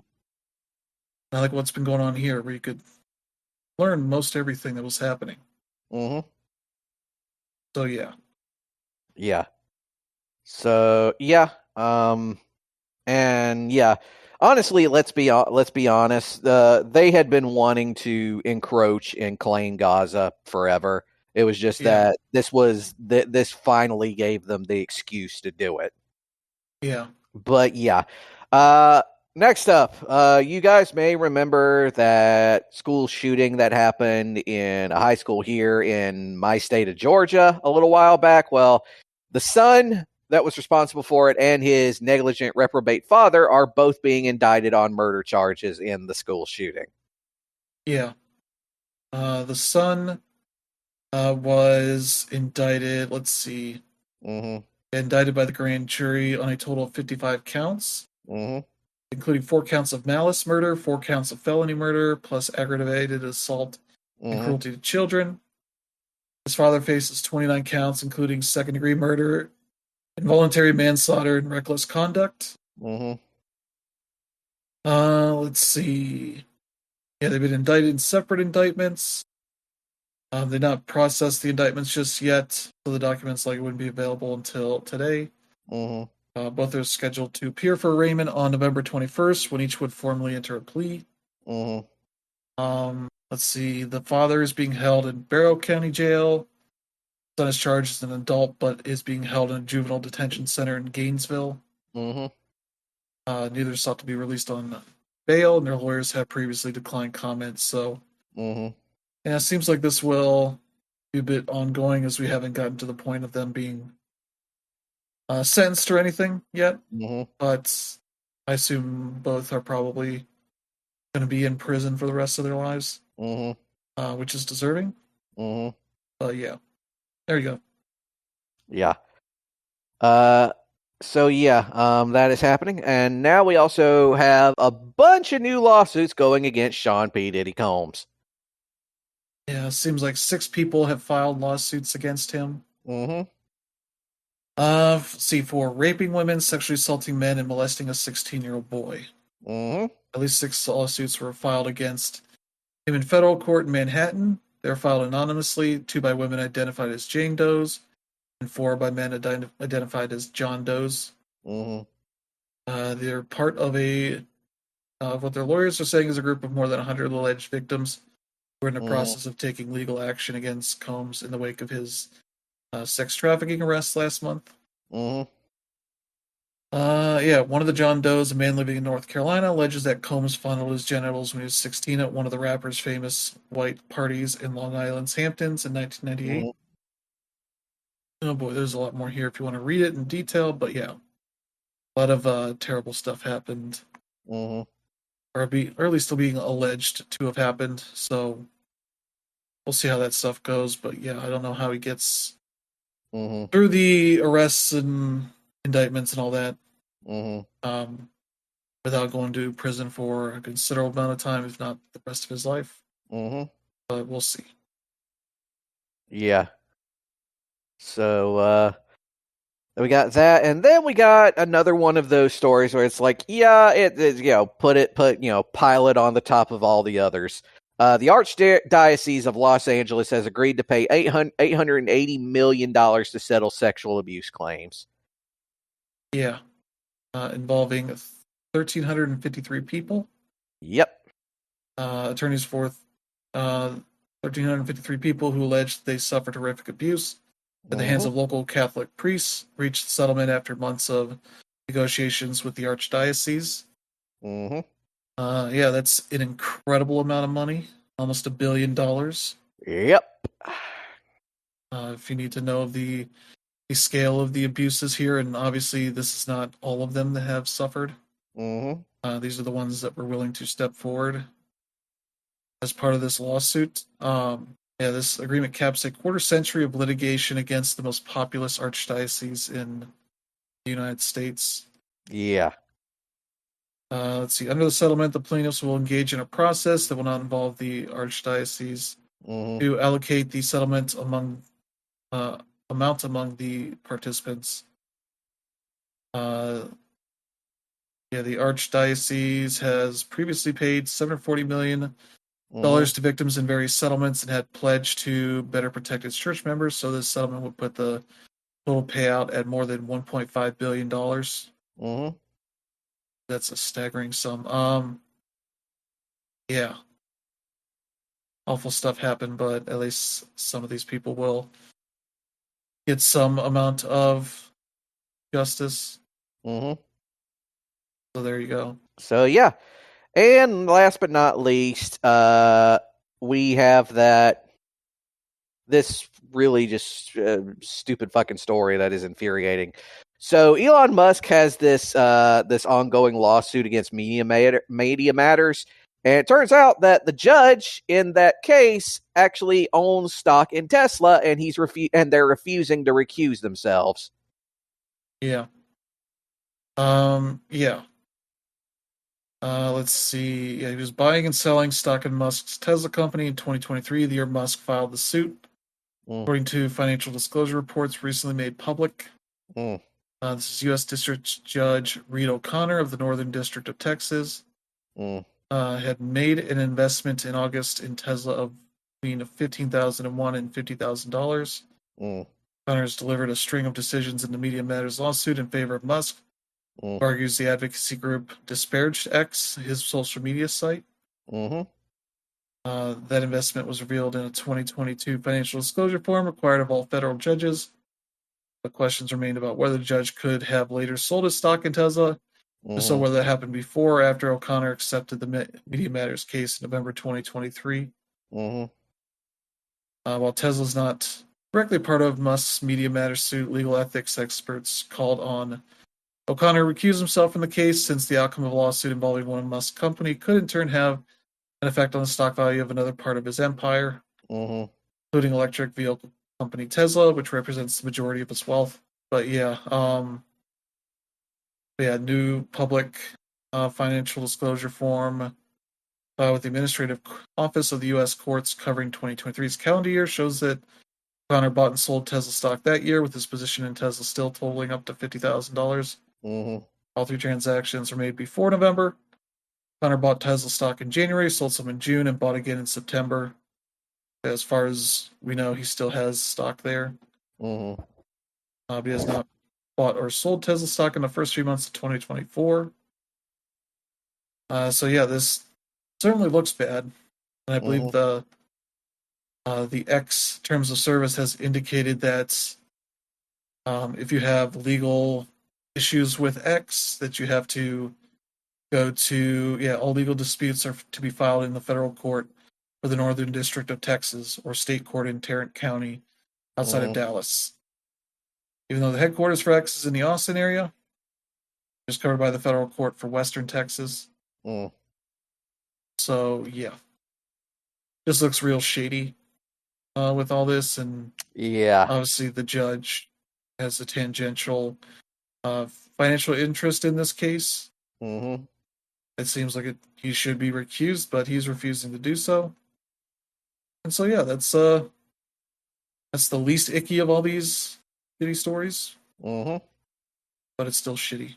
not like what's been going on here, where you could learn most everything that was happening. Mm-hmm. So yeah, Yeah. So yeah. And yeah, honestly, let's be honest. They had been wanting to encroach and claim Gaza forever. It was just yeah, that this finally gave them the excuse to do it. yeah, But yeah, uh, next up, you guys may remember that school shooting that happened in a high school here in my state of Georgia a little while back. Well, the son that was responsible for it and his negligent reprobate father are both being indicted on murder charges in the school shooting. yeah. The son was indicted. Let's see, Mm-hmm. indicted by the grand jury on a total of 55 counts, Mm-hmm. including 4 counts of malice murder, 4 counts of felony murder, plus aggravated assault and Mm-hmm. cruelty to children. His father faces 29 counts, including second degree murder, involuntary manslaughter, and reckless conduct. Mm-hmm. Let's see. Yeah, they've been indicted in separate indictments. They've not processed the indictments just yet, so the documents like wouldn't be available until today. Mm-hmm. Both are scheduled to appear for arraignment on November 21st, when each would formally enter a plea. Mm-hmm. Let's see. The father is being held in Barrow County Jail. Son is charged as an adult, but is being held in a juvenile detention center in Gainesville. Mm-hmm. Neither sought to be released on bail, and their lawyers have previously declined comments. So, Mm-hmm. yeah, it seems like this will be a bit ongoing as we haven't gotten to the point of them being sentenced or anything yet. Mm-hmm. But I assume both are probably going to be in prison for the rest of their lives, Mm-hmm. which is deserving. Mm-hmm. Yeah, there you go. Yeah. Uh, so yeah, that is happening, and now we also have a bunch of new lawsuits going against Sean P. Diddy Combs. Yeah, it seems like 6 people have filed lawsuits against him. Mm-hmm. See, for raping women, sexually assaulting men, and molesting a 16-year-old boy. Mm-hmm. At least 6 lawsuits were filed against him in federal court in Manhattan. They were filed anonymously, 2 by women identified as Jane Does, and 4 by men identified as John Does. Mm-hmm. They're part of what their lawyers are saying is a group of more than 100 alleged victims who are in the Mm-hmm. process of taking legal action against Combs in the wake of his sex trafficking arrest last month. Mm-hmm. Yeah, one of the John Does, a man living in North Carolina, alleges that Combs fondled his genitals when he was 16 at one of the rapper's famous white parties in Long Island's Hamptons in 1998. Mm-hmm. Oh boy, there's a lot more here if you want to read it in detail, but yeah, a lot of terrible stuff happened, Mm-hmm. or at least still being alleged to have happened. So we'll see how that stuff goes. But yeah, I don't know how he gets Mm-hmm. through the arrests and indictments and all that Mm-hmm. um, without going to prison for a considerable amount of time, if not the rest of his life. Mm-hmm. But we'll see. Yeah. So we got that, and then we got another one of those stories where it's like, yeah, pile it on the top of all the others. The Archdiocese of Los Angeles has agreed to pay $880 million to settle sexual abuse claims. Yeah, involving 1,353 people. Yep. Attorneys for 1,353 people who alleged they suffered horrific abuse at the hands Mm-hmm. of local Catholic priests reached the settlement after months of negotiations with the Archdiocese. Mm-hmm. Yeah, that's an incredible amount of money, almost $1 billion. Yep. If you need to know the scale of the abuses here, and obviously this is not all of them that have suffered. Mm-hmm. These are the ones that were willing to step forward as part of this lawsuit. Yeah, this agreement caps a quarter century of litigation against the most populous archdiocese in the United States. Yeah. Let's see. Under the settlement, the plaintiffs will engage in a process that will not involve the archdiocese Mm-hmm. to allocate the settlement uh, among the participants. Uh, yeah, the archdiocese has previously paid $740 million Mm-hmm. to victims in various settlements and had pledged to better protect its church members. So this settlement would put the total payout at more than $1.5 billion. Mm-hmm. That's a staggering sum. Yeah, awful stuff happened, but at least some of these people will get some amount of justice. Mm-hmm. So there you go. So yeah. And last but not least, we have this really just stupid fucking story that is infuriating. So Elon Musk has this ongoing lawsuit against Media Matters, and it turns out that the judge in that case actually owns stock in Tesla, and they're refusing to recuse themselves. Yeah. Yeah. Let's see. Yeah, he was buying and selling stock in Musk's Tesla company in 2023, the year Musk filed the suit. Mm, According to financial disclosure reports recently made public, mm, this is U.S. District Judge Reed O'Connor of the Northern District of Texas mm, had made an investment in August in Tesla of between $15,001 and $50,000. mm, O'Connor has delivered a string of decisions in the Media Matters lawsuit in favor of Musk, mm, who argues the advocacy group disparaged X, his social media site. mm, That investment was revealed in a 2022 financial disclosure form required of all federal judges. The questions remained about whether the judge could have later sold his stock in Tesla, so mm, whether that happened before or after O'Connor accepted the Media Matters case in November 2023. mm, While Tesla's not directly part of Musk's Media Matters suit, legal ethics experts called on O'Connor to recuse himself from the case since the outcome of a lawsuit involving one of Musk's company could in turn have an effect on the stock value of another part of his empire, mm. including electric vehicle company Tesla, which represents the majority of its wealth. But yeah, new public financial disclosure form with the Administrative Office of the U.S. Courts covering 2023's calendar year shows that Connor bought and sold Tesla stock that year, with his position in Tesla still totaling up to $50,000. Mm-hmm. All three transactions were made before November. Connor bought Tesla stock in January, sold some in June, and bought again in September. As far as we know, he still has stock there. Mm-hmm. But he has not bought or sold Tesla stock in the first 3 months of 2024. So yeah, this certainly looks bad, and I believe Mm-hmm. the X terms of service has indicated that if you have legal issues with X, that you have to go to all legal disputes are to be filed in the federal court for the Northern District of Texas or state court in Tarrant County outside of Mm-hmm. Dallas. Even though the headquarters for X is in the Austin area, it's covered by the federal court for Western Texas. Mm. So yeah, this looks real shady with all this, and Yeah. obviously the judge has a tangential uh, financial interest in this case. Mm-hmm. It seems like he should be recused, but he's refusing to do so. And so yeah, that's the least icky of all these shitty stories, Mm-hmm. but it's still shitty.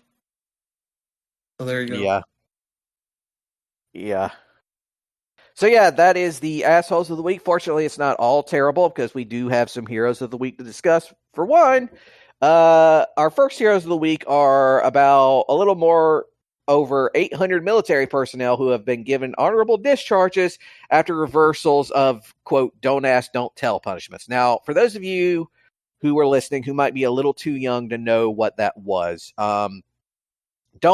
So there you go. Yeah. Yeah. So yeah, that is the assholes of the week. Fortunately, it's not all terrible because we do have some heroes of the week to discuss. For one, our first heroes of the week are about a little more over 800 military personnel who have been given honorable discharges after reversals of, quote, don't ask, don't tell punishments. Now, for those of you who are listening who might be a little too young to know what that was, don't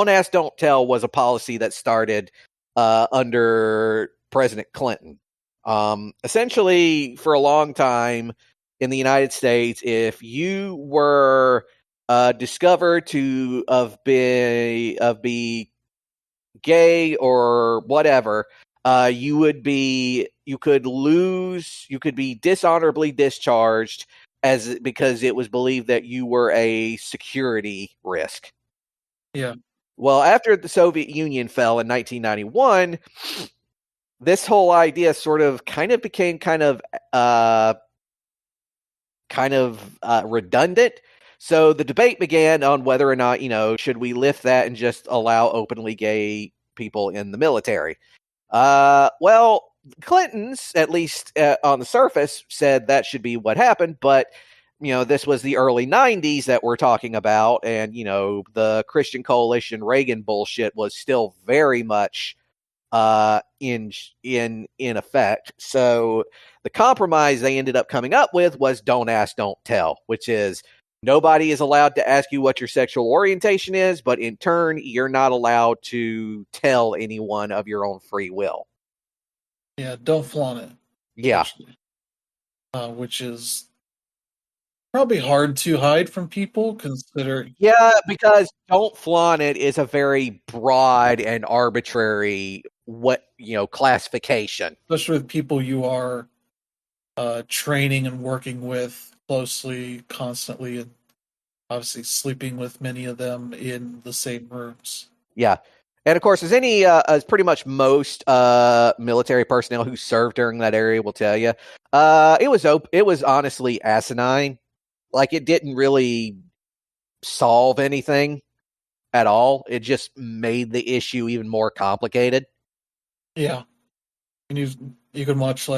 ask, don't tell was a policy that started under President Clinton. Essentially, for a long time in the United States, if you were discovered to be gay or whatever, you could be dishonorably discharged because it was believed that you were a security risk. Yeah. Well, after the Soviet Union fell in 1991, this whole idea sort of kind of became kind of redundant. So the debate began on whether or not, should we lift that and just allow openly gay people in the military? Well, Clintons, at least on the surface, said that should be what happened, but this was the early 90s that we're talking about, and the Christian Coalition Reagan bullshit was still very much in effect. So the compromise they ended up coming up with was don't ask, don't tell, which is nobody is allowed to ask you what your sexual orientation is, but in turn, you're not allowed to tell anyone of your own free will. Yeah, don't flaunt it. Yeah. Which is probably hard to hide from people, consider. Yeah, because don't flaunt it is a very broad and arbitrary classification. Especially with people you are training and working with closely, constantly, and obviously sleeping with many of them in the same rooms. Yeah. And of course, as pretty much most military personnel who served during that area will tell you, it was honestly asinine. Like, it didn't really solve anything at all. It just made the issue even more complicated. Yeah, and you can watch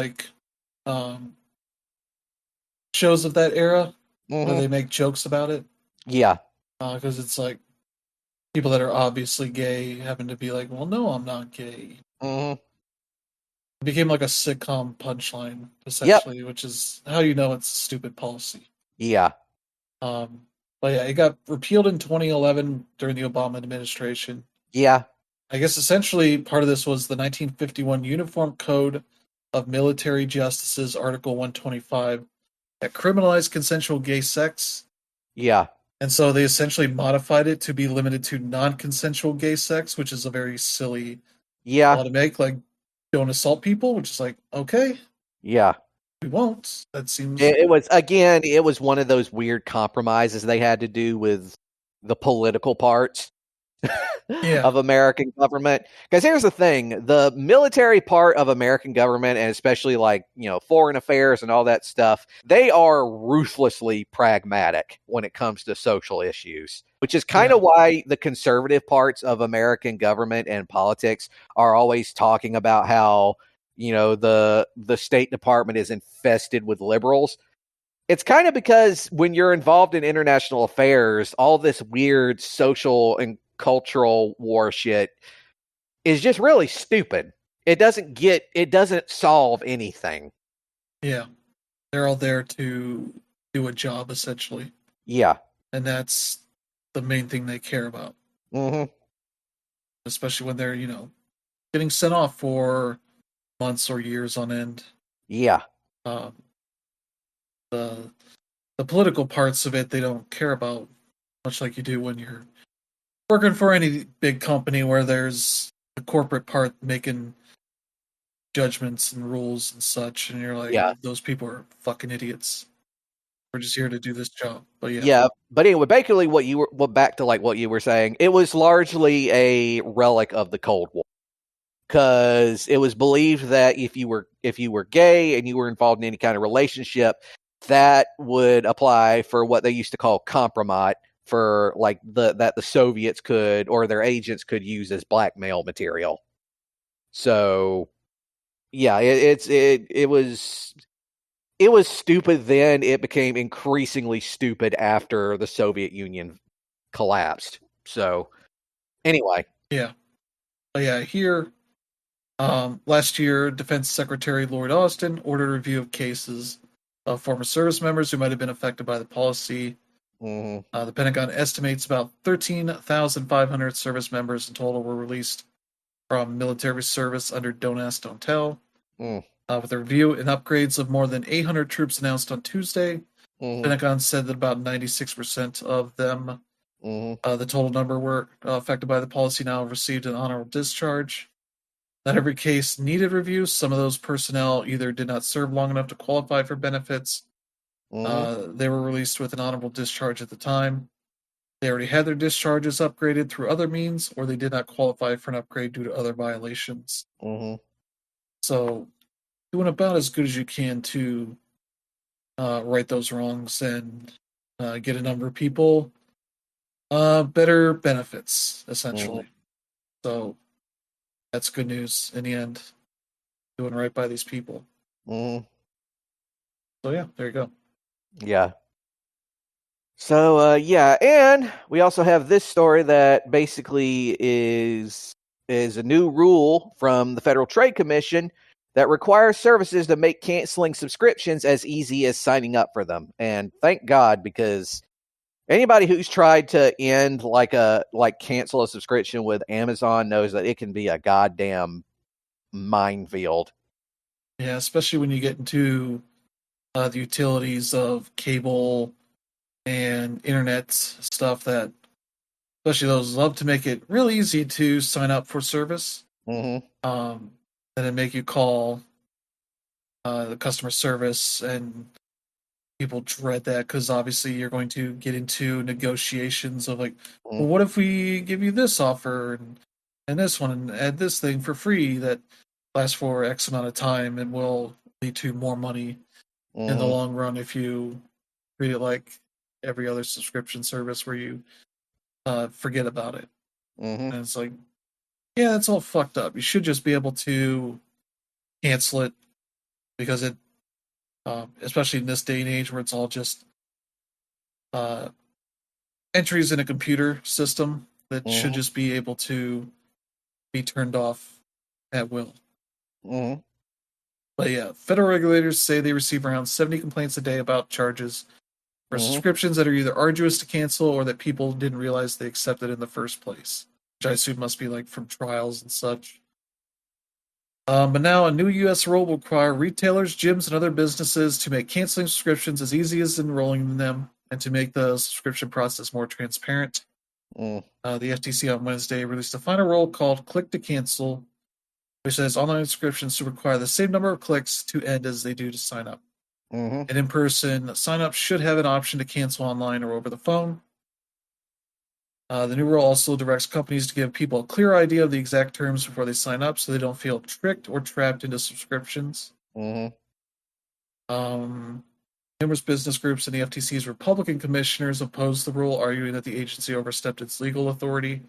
shows of that era where they make jokes about it. Yeah, because it's like people that are obviously gay happen to be like, well, no, I'm not gay. mm-hmm. It became like a sitcom punchline, Yep. essentially, which is how you know it's a stupid policy. Yeah. But yeah, it got repealed in 2011 during the Obama administration. Yeah. I guess essentially part of this was the 1951 Uniform Code of Military Justices, Article 125, that criminalized consensual gay sex. Yeah. And so they essentially modified it to be limited to non-consensual gay sex, which is a very silly law to make. Like, don't assault people, which is like, okay, yeah. we won't. That seems. It was one of those weird compromises they had to do with the political parts. Yeah, of American government. Because here's the thing, the military part of American government, and especially like, foreign affairs and all that stuff, they are ruthlessly pragmatic when it comes to social issues, which is kind yeah, of why the conservative parts of American government and politics are always talking about how, the State Department is infested with liberals. It's kind of because when you're involved in international affairs, all this weird social and cultural war shit is just really stupid. It doesn't solve anything. yeah. They're all there to do a job essentially, Yeah. and that's the main thing they care about. Mhm. Especially when they're getting sent off for months or years on end. Yeah. Um, the the political parts of it they don't care about, much like you do when you're working for any big company where there's the corporate part making judgments and rules and such, and you're like, Yeah. those people are fucking idiots. We're just here to do this job. But yeah, Yeah, but anyway, basically back to like what you were saying, it was largely a relic of the Cold War. Because it was believed that if you were gay and you were involved in any kind of relationship, that would apply for what they used to call compromise, for like the Soviets could, or their agents could, use as blackmail material. So yeah, it was stupid then. It became increasingly stupid after the Soviet Union collapsed. So anyway. yeah, but yeah. Here, last year, Defense Secretary Lloyd Austin ordered a review of cases of former service members who might have been affected by the policy. Mhm. The Pentagon estimates about 13,500 service members in total were released from military service under Don't Ask, Don't Tell. Mm. With a review and upgrades of more than 800 troops announced on Tuesday, Mhm. Pentagon said that about 96% of them, Mhm. the total number, were affected by the policy now have received an honorable discharge. Not every case needed review. Some of those personnel either did not serve long enough to qualify for benefits. Mhm. They were released with an honorable discharge at the time. They already had their discharges upgraded through other means, or they did not qualify for an upgrade due to other violations. Mhm. So, doing about as good as you can to right those wrongs and get a number of people better benefits, Mhm. essentially. So, that's good news in the end. Doing right by these people. Mhm. So, yeah, there you go. Yeah. So yeah, and we also have this story that basically is a new rule from the Federal Trade Commission that requires services to make canceling subscriptions as easy as signing up for them. And thank God, because anybody who's tried to end cancel a subscription with Amazon knows that it can be a goddamn minefield. Yeah, especially when you get into the utilities of cable and internet stuff that, especially those, love to make it real easy to sign up for service. Mhm. Um, and then make you call the customer service, and people dread that because obviously you're going to get into negotiations of like, Mhm. well, what if we give you this offer and this one and add this thing for free that lasts for X amount of time and will lead to more money in the Mhm. long run if you treat it like every other subscription service where you forget about it. Mhm. And it's like, yeah, that's all fucked up. You should just be able to cancel it because it, especially in this day and age where it's all just uh, entries in a computer system, that should Mhm. just be able to be turned off at will. Mhm. But yeah, federal regulators say they receive around 70 complaints a day about charges for Mhm. subscriptions that are either arduous to cancel or that people didn't realize they accepted in the first place, which I assume must be like from trials and such. But now a new U.S. rule will require retailers, gyms, and other businesses to make canceling subscriptions as easy as enrolling in them and to make the subscription process more transparent. Mhm. The FTC on Wednesday released a final rule called Click to Cancel, which says online subscriptions should require the same number of clicks to end as they do to sign up. Mhm. And in person, sign up should have an option to cancel online or over the phone. The new rule also directs companies to give people a clear idea of the exact terms before they sign up so they don't feel tricked or trapped into subscriptions. Mm-hmm. Um, Numerous business groups and the FTC's Republican commissioners opposed the rule, arguing that the agency overstepped its legal authority,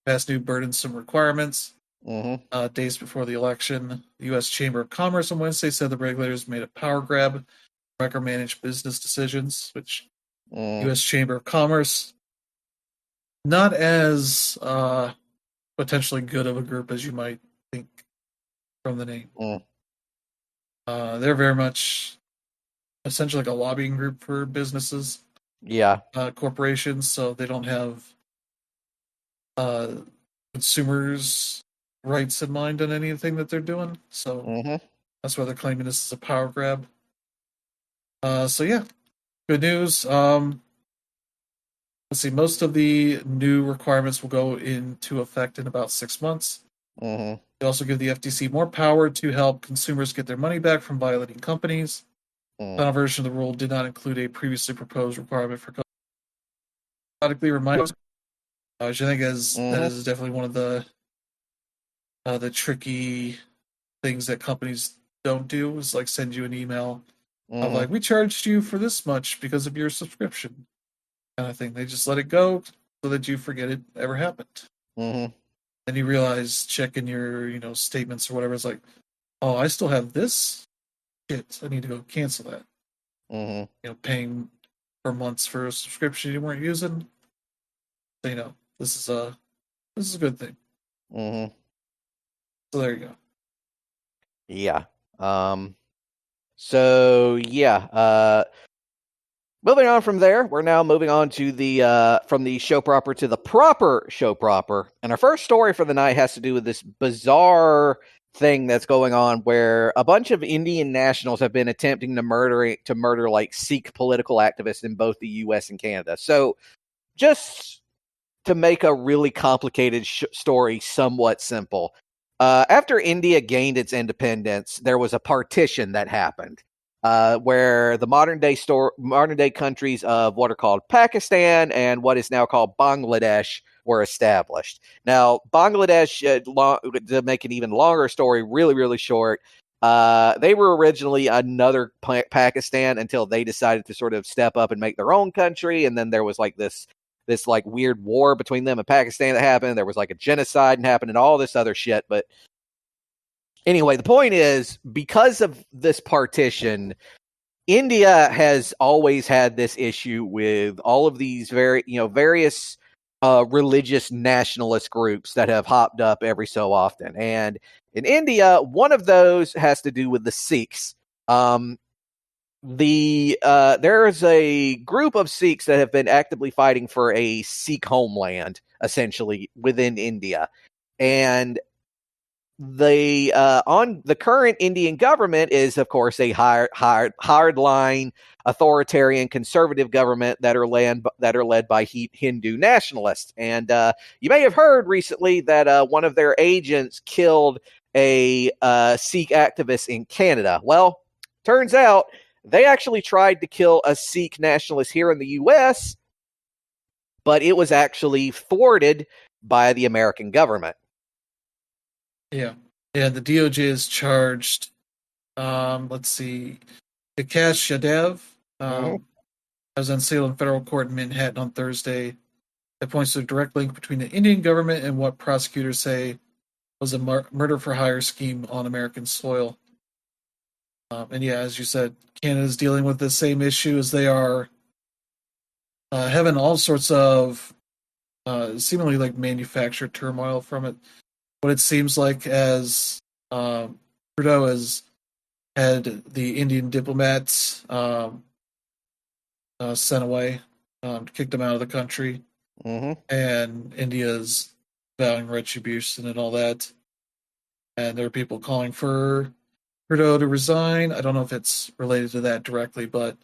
passed new burdensome requirements. Mm-hmm. Days before the election, the U.S. Chamber of Commerce on Wednesday said the regulators made a power grab, micromanage business decisions, which Mm-hmm. U.S. Chamber of Commerce, not as potentially good of a group as you might think from the name. Mm-hmm. They're very much essentially like a lobbying group for businesses, Yeah. corporations, so they don't have uh, consumers' rights in mind on anything that they're doing. So Mm-hmm. that's why they're claiming this is a power grab. So yeah, good news. Let's see. Most of the new requirements will go into effect in about 6 months. Mm-hmm. They also give the FTC more power to help consumers get their money back from violating companies. Mm-hmm. Final version of the rule did not include a previously proposed requirement for periodically reminders, which I think is that Mm-hmm. is definitely one of the tricky things that companies don't do is like send you an email of Mm-hmm. like we charged you for this much because of your subscription kind of thing. They just let it go so that you forget it ever happened. Mm-hmm. Then you realize checking your statements or whatever is like, oh, I still have this shit. I need to go cancel that. Mm-hmm. Paying for months for a subscription you weren't using. So, this is a good thing. Mm-hmm. So there you go. Yeah. So yeah, moving on from there, we're now moving on to the from the show proper to the proper show proper. And our first story for the night has to do with this bizarre thing that's going on where a bunch of Indian nationals have been attempting to murder like Sikh political activists in both the US and Canada. So just to make a really complicated story somewhat simple. After India gained its independence, there was a partition that happened where the modern day countries of what are called Pakistan and what is now called Bangladesh were established. Now, Bangladesh, to make an even longer story really, really short, they were originally another Pakistan until they decided to sort of step up and make their own country, and then there was like this like weird war between them and Pakistan that happened. There was like a genocide and happened and all this other shit. But anyway, the point is because of this partition, India has always had this issue with all of these various religious nationalist groups that have hopped up every so often. And in India, one of those has to do with the Sikhs. There is a group of Sikhs that have been actively fighting for a Sikh homeland, essentially within India, and the current Indian government is, of course, a hardline, authoritarian, conservative government that are led by Hindu nationalists. And you may have heard recently that one of their agents killed a Sikh activist in Canada. Well, turns out they actually tried to kill a Sikh nationalist here in the U.S., but it was actually thwarted by the American government. Yeah. Yeah, the DOJ is charged, let's see, Vikash Yadav, Mm-hmm. was on sale in federal court in Manhattan on Thursday. That points to a direct link between the Indian government and what prosecutors say was a murder for hire scheme on American soil. And yeah, as you said, Canada's dealing with the same issue as they are having all sorts of seemingly like manufactured turmoil from it. What it seems like as Trudeau has had the Indian diplomats sent away, kicked them out of the country, Mm-hmm. and India's vowing retribution and all that. And there are people calling for Trudeau to resign. I don't know if it's related to that directly, but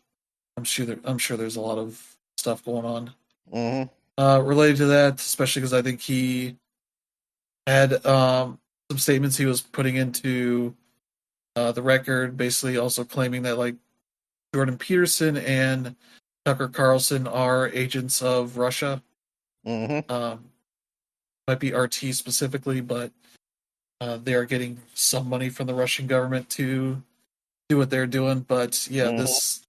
I'm sure there's a lot of stuff going on Mm-hmm. related to that, especially because I think he had some statements he was putting into the record, basically also claiming that like Jordan Peterson and Tucker Carlson are agents of Russia. Mm-hmm. Might be RT specifically, but they are getting some money from the Russian government to do what they're doing. But yeah, Mm-hmm. this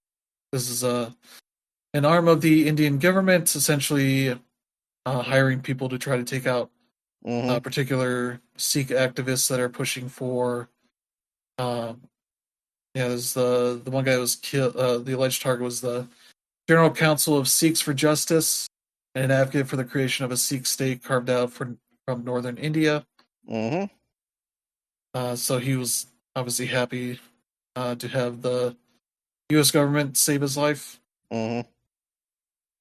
is an arm of the Indian government, essentially hiring people to try to take out Mm-hmm. particular Sikh activists that are pushing for. Um, yeah, there's the one guy who was killed. The alleged target was the General Council of Sikhs for Justice, and an advocate for the creation of a Sikh state carved out from northern India. Mm-hmm. So he was obviously happy to have the U.S. government save his life. Mm-hmm.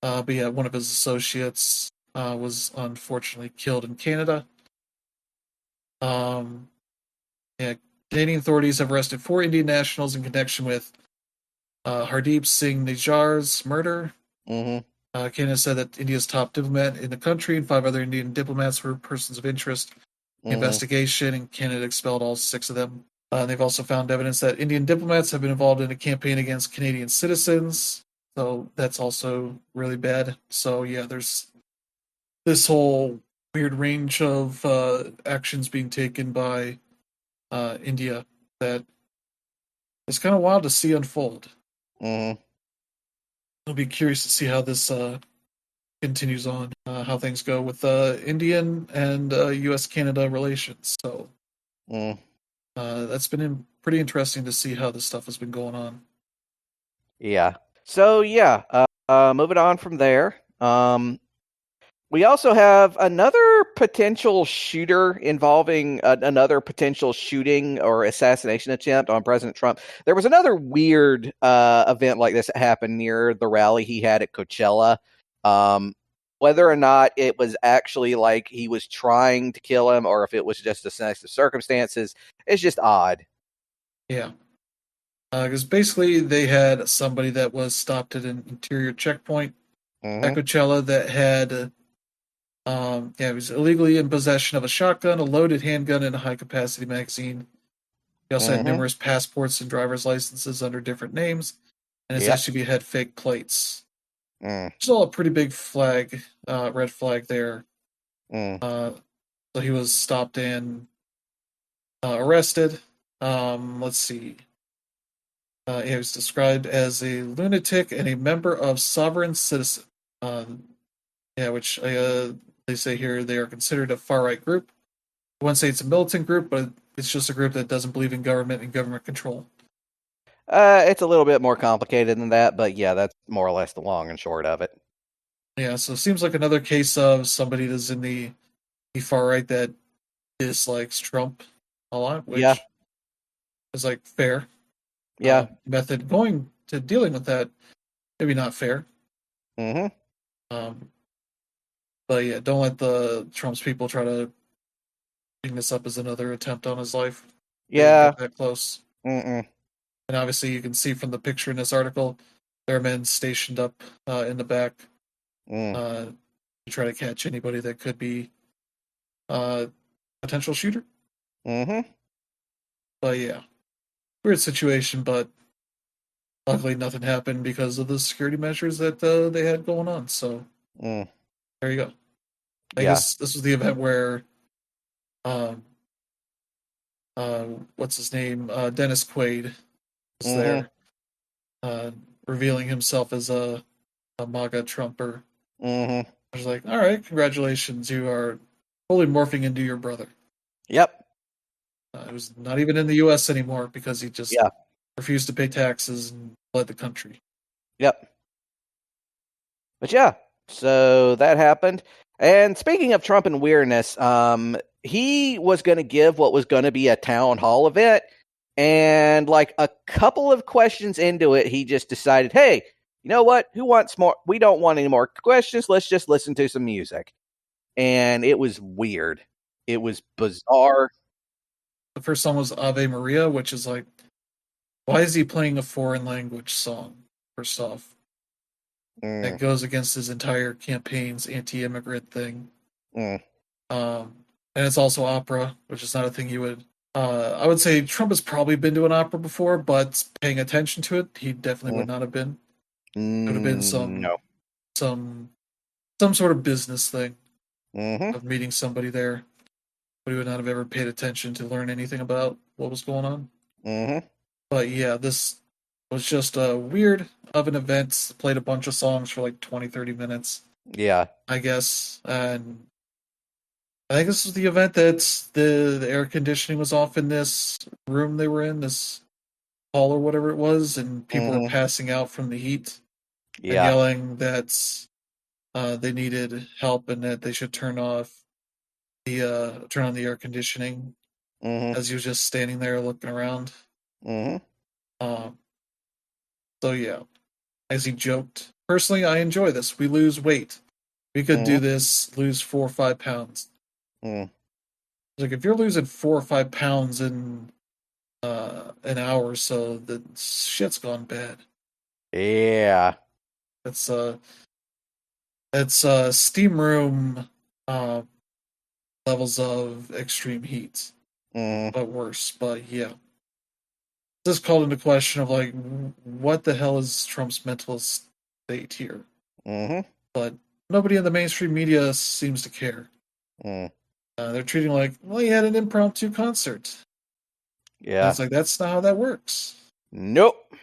But yeah, one of his associates was unfortunately killed in Canada. Um, yeah, Canadian authorities have arrested 4 Indian nationals in connection with Hardeep Singh Nijjar's murder. Mm-hmm. Canada said that India's top diplomat in the country and 5 other Indian diplomats were persons of interest in the Mm-hmm. investigation, and Canada expelled all 6 of them. They've also found evidence that Indian diplomats have been involved in a campaign against Canadian citizens. So that's also really bad. So yeah, there's this whole weird range of actions being taken by India that is kind of wild to see unfold. Mm-hmm. I'll be curious to see how this continues on, how things go with Indian and U.S. Canada relations. So Mm. that's been pretty interesting to see how this stuff has been going on. Yeah. So yeah, moving on from there. We also have another potential shooter involving another potential shooting or assassination attempt on President Trump. There was another weird event like this that happened near the rally he had at Coachella. Um, whether or not it was actually like he was trying to kill him or if it was just a sense of circumstances, it's just odd. Yeah, because basically they had somebody that was stopped at an interior checkpoint at Mm-hmm. Coachella that had, yeah, he was illegally in possession of a shotgun, a loaded handgun, and a high capacity magazine. He also had Mm-hmm. numerous passports and driver's licenses under different names, and his Yep. SUV had fake plates. Mm. Which is all a pretty big flag, red flag there. Mm. Uh, so he was stopped and arrested. Let's see. He was described as a lunatic and a member of sovereign citizen. Yeah, which they say here they are considered a far right group. One say it's a militant group, but it's just a group that doesn't believe in government and government control. It's a little bit more complicated than that, but yeah, that's more or less the long and short of it. Yeah, so it seems like another case of somebody that's in the far right that dislikes Trump a lot, Yeah. which is like fair Yeah. method going to dealing with that. Maybe not fair. Mm-hmm. Um, but yeah, don't let the Trump's people try to bring this up as another attempt on his life. They didn't Yeah. get that close. Mm-mm. And obviously, you can see from the picture in this article, there are men stationed up in the back Mm. to try to catch anybody that could be a potential shooter. Mm-hmm. But yeah, weird situation. But luckily, nothing happened because of the security measures that they had going on. So Mm. there you go. I Yeah. guess this was the event where um, uh, what's his name? Dennis Quaid was Mm-hmm. there, uh, revealing himself as a MAGA Trumper. Mm-hmm. I was like, all right, congratulations, you are fully morphing into your brother. Yep. It was not even in the U.S. anymore because he just Yeah. refused to pay taxes and fled the country. Yep. But yeah, so that happened. And speaking of Trump and weirdness, he was going to give what was going to be a town hall event, and like a couple of questions into it, he just decided, hey, you know what? Who wants more? We don't want any more questions. Let's just listen to some music. And it was weird. It was bizarre. The first song was Ave Maria, which is like, why is he playing a foreign language song? First off, that Mm, goes against his entire campaign's anti-immigrant thing. mm, Um, and it's also opera, which is not a thing you would. I would say Trump has probably been to an opera before, but paying attention to it, he definitely mm, would not have been. It would have been no. some some sort of business thing Mm-hmm. of meeting somebody there, but he would not have ever paid attention to learn anything about what was going on. Mm-hmm. But yeah, this was just a weird of an event. Played a bunch of songs for like 20, 30 minutes, Yeah. I guess. And I think this was the event that the air conditioning was off in this room they were in, this hall or whatever it was, and people were Mm-hmm. passing out from the heat and Yeah. yelling that they needed help and that they should turn on the air conditioning Mm-hmm. as he was just standing there looking around. Mm-hmm. Um, so yeah, as he joked, personally, I enjoy this. We lose weight. We could do Mm-hmm. this, lose 4 or 5 pounds. Mm. Like if you're losing 4 or 5 pounds in an hour or so, the shit's gone bad. Yeah. It's steam room uh, levels of extreme heat, Mm-hmm. but worse. But yeah, this called into question of like, what the hell is Trump's mental state here? Mm-hmm. But nobody in the mainstream media seems to care. Mm. They're treating like, well, he had an impromptu concert. And Yeah. it's like, that's not how that works. Nope.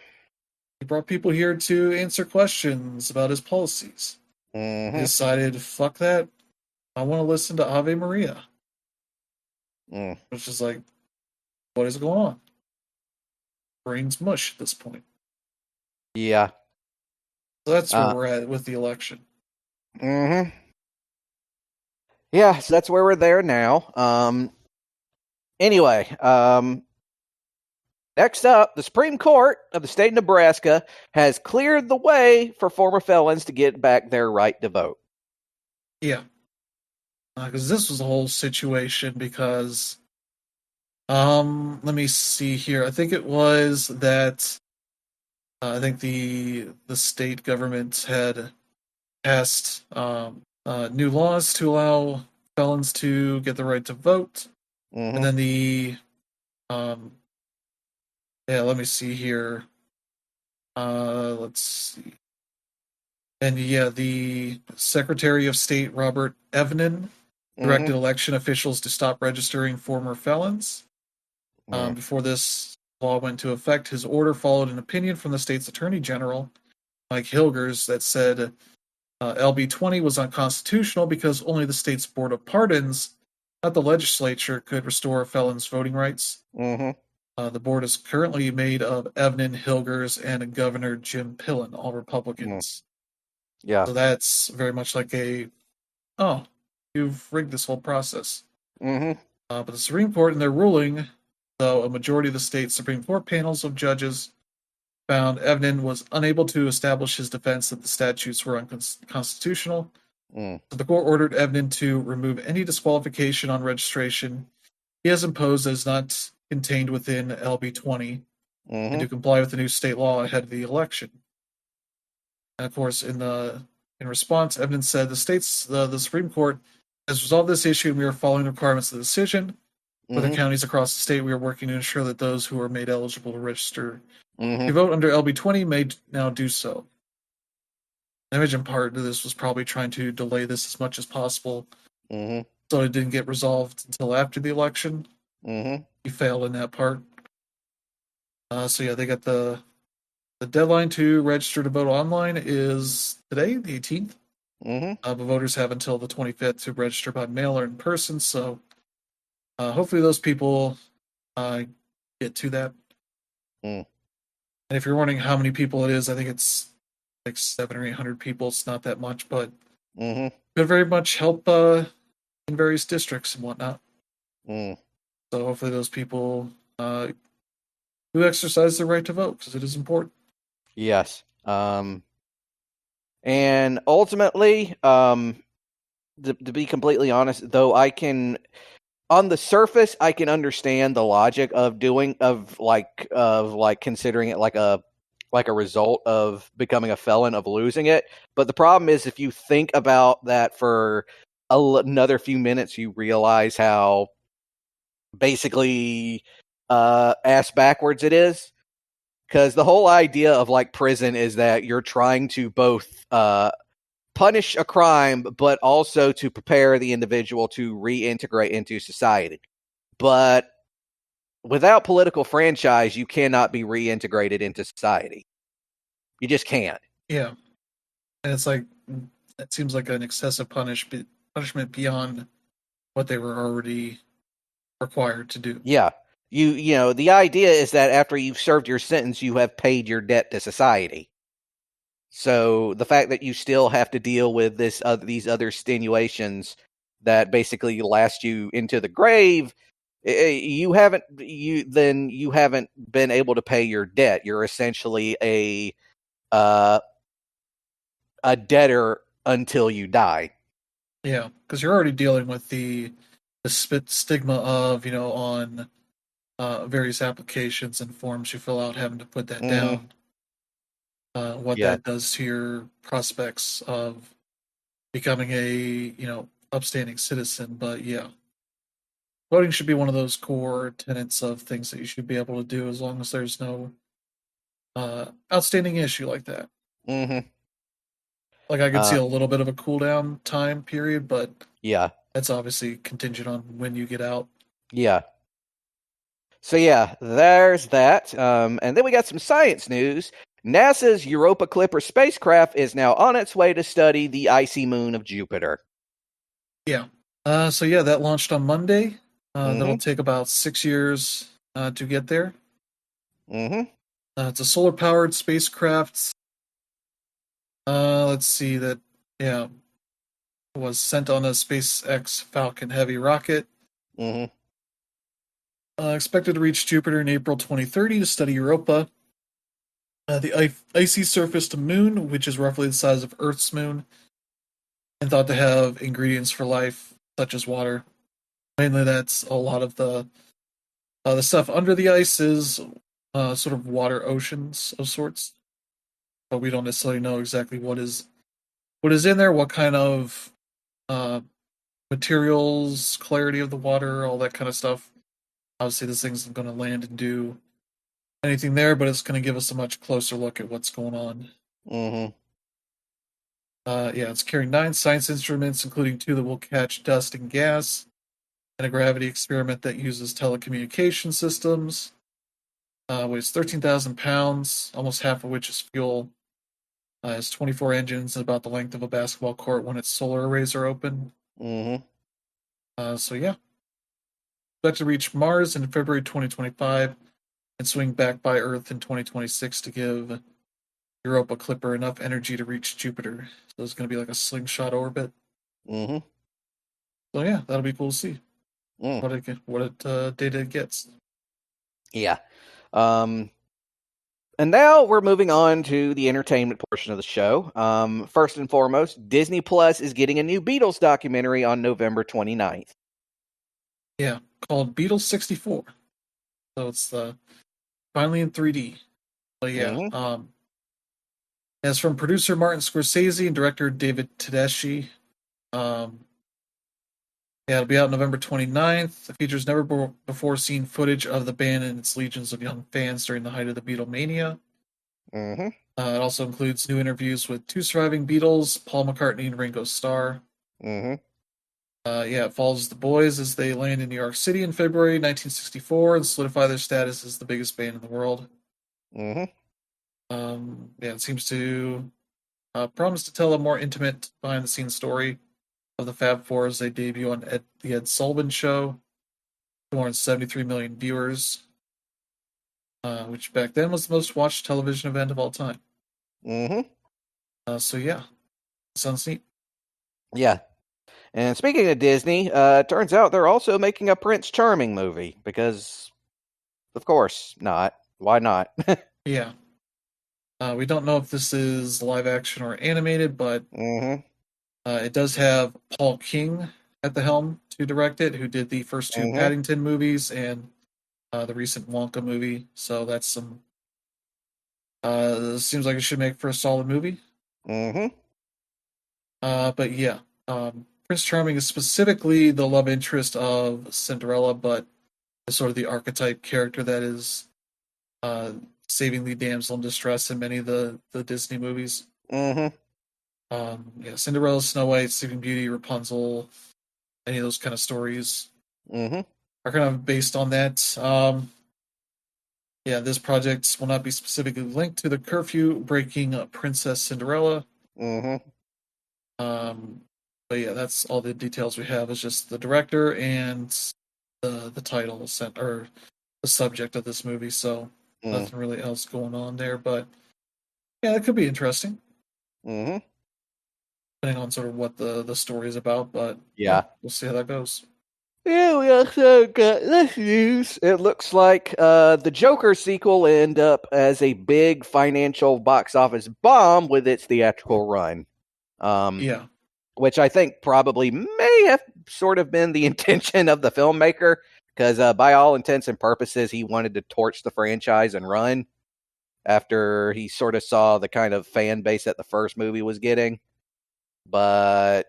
He brought people here to answer questions about his policies. He Mm-hmm. decided, fuck that. I want to listen to Ave Maria, Mm. which is like, what is going on? Brain's mush at this point. Yeah. So that's where Uh, we're at with the election. mm-hmm. Yeah, so that's where we're there now. Anyway, next up, the Supreme Court of the state of Nebraska has cleared the way for former felons to get back their right to vote. Yeah, because this was a whole situation. Because let me see here. I think it was that I think the state government had passed new laws to allow felons to get the right to vote, and Mm-hmm. then the um, yeah, let me see here. Let's see. And yeah, the Secretary of State Robert Evnen directed Mm-hmm. election officials to stop registering former felons. Mm. Before this law went into effect, his order followed an opinion from the state's Attorney General, Mike Hilgers, that said LB 20 was unconstitutional because only the state's Board of Pardons, not the legislature, could restore felons' voting rights. Mm-hmm. The board is currently made of Evnen, Hilgers, and Governor Jim Pillen, all Mm. Republicans. Yeah. So that's very much like oh, you've rigged this whole process. Mm-hmm. But the Supreme Court, in their ruling, though a majority of the state's Supreme Court panels of judges found Evnen was unable to establish his defense that the statutes were unconstitutional. Mm. So the court ordered Evnen to remove any disqualification on registration he has imposed that is not contained within LB 20 and Mm-hmm. to comply with the new state law ahead of the election. And of course, in response, Evans said the Supreme Court has resolved this issue and we are following the requirements of the decision. For the Mm-hmm. counties across the state, we are working to ensure that those who are made eligible to register to Mm-hmm. vote under LB 20 may now do so. I imagine part of this was probably trying to delay this as much as possible Mm-hmm. so it didn't get resolved until after the election. Mm-hmm. He failed in that part. So yeah, they got the deadline to register to vote online is today, the 18th. Mm-hmm. But voters have until the 25th to register by mail or in person. So hopefully those people get to that. Mm. And if you're wondering how many people it is, I think it's like 700 or 800 people. It's not that much, but Mm-hmm. could very much help in various districts and whatnot. Mm. So hopefully those people do exercise their right to vote because it is important. Yes. And ultimately, to be completely honest, though, on the surface, I can understand the logic of considering it like a result of becoming a felon, of losing it. But the problem is, if you think about that for another few minutes, you realize how basically ass backwards it is. Because the whole idea of like prison is that you're trying to both punish a crime, but also to prepare the individual to reintegrate into society. But without political franchise, you cannot be reintegrated into society. You just can't. Yeah, and it's like it seems like an excessive punishment beyond what they were already required to do. Yeah. You know, the idea is that after you've served your sentence, you have paid your debt to society. So the fact that you still have to deal with these other extenuations that basically last you into the grave, you haven't been able to pay your debt. You're essentially uh, a debtor until you die. Yeah, because you're already dealing with the stigma of on various applications and forms you fill out, having to put that Mm-hmm. down. What Yeah. that does to your prospects of becoming a upstanding citizen. But yeah, voting should be one of those core tenets of things that you should be able to do as long as there's no outstanding issue like that. Mm-hmm. Like I could see Uh, a little bit of a cooldown time period, but yeah. that's obviously contingent on when you get out. Yeah. So yeah, there's that. And then we got some science news. NASA's Europa Clipper spacecraft is now on its way to study the icy moon of Jupiter. Yeah. So yeah, that launched on Monday. That'll Mm-hmm. take about 6 years to get there. Mm-hmm. It's a solar powered spacecraft. Let's see that. Yeah, was sent on a SpaceX Falcon Heavy rocket. Mm-hmm. Expected to reach Jupiter in April 2030 to study Europa, the icy surface to moon, which is roughly the size of Earth's moon, and thought to have ingredients for life such as water. Mainly, that's a lot of the stuff under the ice is sort of water oceans of sorts, but we don't necessarily know exactly what is in there, what kind of uh, materials, clarity of the water, all that kind of stuff. Obviously, this thing's going to land and do anything there, but it's going to give us a much closer look at what's going on. Mm-hmm. Yeah, it's carrying 9 science instruments, including 2 that will catch dust and gas, and a gravity experiment that uses telecommunication systems. Weighs 13,000 pounds, almost half of which is fuel. Has 24 engines and about the length of a basketball court when its solar arrays are open. Mm-hmm. So yeah, expect to reach Mars in February 2025 and swing back by Earth in 2026 to give Europa Clipper enough energy to reach Jupiter. So it's going to be like a slingshot orbit. Mm-hmm. So yeah, that'll be cool to see Mm. what data it gets. Yeah. Um, and now we're moving on to the entertainment portion of the show. First and foremost, Disney Plus is getting a new Beatles documentary on November 29th. Yeah, called Beatles 64. So it's finally in 3D. But yeah, Mm-hmm. as from producer Martin Scorsese and director David Tedeschi. Um, yeah, it'll be out November 29th. It features never before seen footage of the band and its legions of young fans during the height of the Beatlemania. Mm-hmm. It also includes new interviews with 2 surviving Beatles, Paul McCartney and Ringo Starr. Mm-hmm. Yeah, it follows the boys as they land in New York City in February 1964 and solidify their status as the biggest band in the world. Mm-hmm. Yeah, it seems to promise to tell a more intimate behind-the-scenes story of the Fab Four as they debut on the Ed Sullivan Show. More than 73 million viewers, which back then was the most watched television event of all time. Mm-hmm. So yeah, sounds neat. Yeah. And speaking of Disney, turns out they're also making a Prince Charming movie because, of course, not. Why not? Yeah, we don't know if this is live action or animated, but Mm-hmm. it does have Paul King at the helm to direct it, who did the first 2 Mm-hmm. Paddington movies and the recent Wonka movie. So that's some. Seems like it should make for a solid movie. Mm-hmm. But yeah, Prince Charming is specifically the love interest of Cinderella, but is sort of the archetype character that is saving the damsel in distress in many of the Disney movies. Mm-hmm. Yeah, Cinderella, Snow White, Sleeping Beauty, Rapunzel, any of those kind of stories Mm-hmm. are kind of based on that. Yeah, this project will not be specifically linked to the curfew breaking Princess Cinderella. Mm-hmm. Um, but yeah, that's all the details we have. Is just the director and the title or the subject of this movie. So Mm-hmm. nothing really else going on there. But yeah, that could be interesting, Mm-hmm. depending on sort of what the story is about. But yeah, Yeah. we'll see how that goes. Yeah, we also got this news. It looks like the Joker sequel will end up as a big financial box office bomb with its theatrical run. Um, Yeah, which I think probably may have sort of been the intention of the filmmaker, because by all intents and purposes, he wanted to torch the franchise and run after he sort of saw the kind of fan base that the first movie was getting. But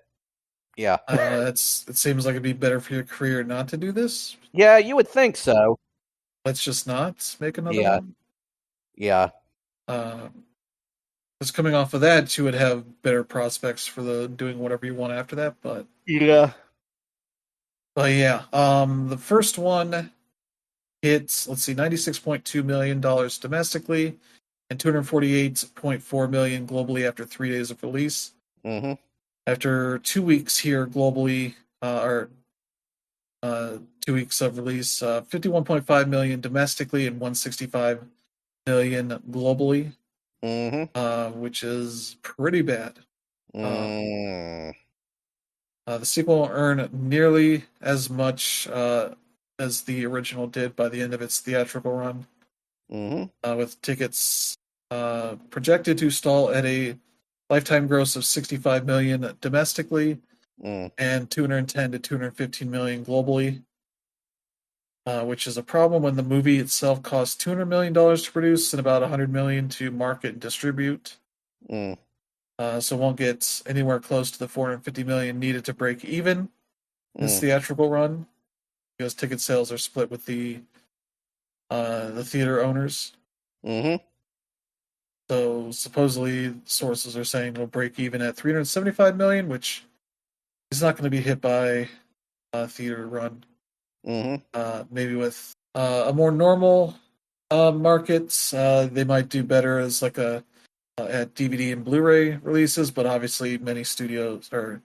yeah, it seems like it'd be better for your career not to do this. yeah, you would think so. Let's just not make another Yeah, one. yeah, Uh, because coming off of that, you would have better prospects for the doing whatever you want after that. yeah. But yeah, the first one hits, let's see, $96.2 million domestically and 248.4 million globally after 3 days of release. Mm-hmm. After 2 weeks here globally, or 2 weeks of release, 51.5 million domestically and 165 million globally, Mm-hmm. which is pretty bad. Um, Mm-hmm. the sequel will earn nearly as much as the original did by the end of its theatrical run, Mm-hmm. with tickets projected to stall at a lifetime gross of 65 million domestically and 210 to 215 million globally, which is a problem when the movie itself cost $200 million to produce and about 100 million to market and distribute. Mm-hmm. So won't get anywhere close to the 450 million needed to break even in this Mm-hmm. theatrical run, because ticket sales are split with the theater owners. Mm-hmm. So supposedly sources are saying it'll break even at 375 million, which is not going to be hit by a theater run. Mm-hmm. Maybe with a more normal markets, they might do better as like a at DVD and Blu-ray releases, but obviously many studios or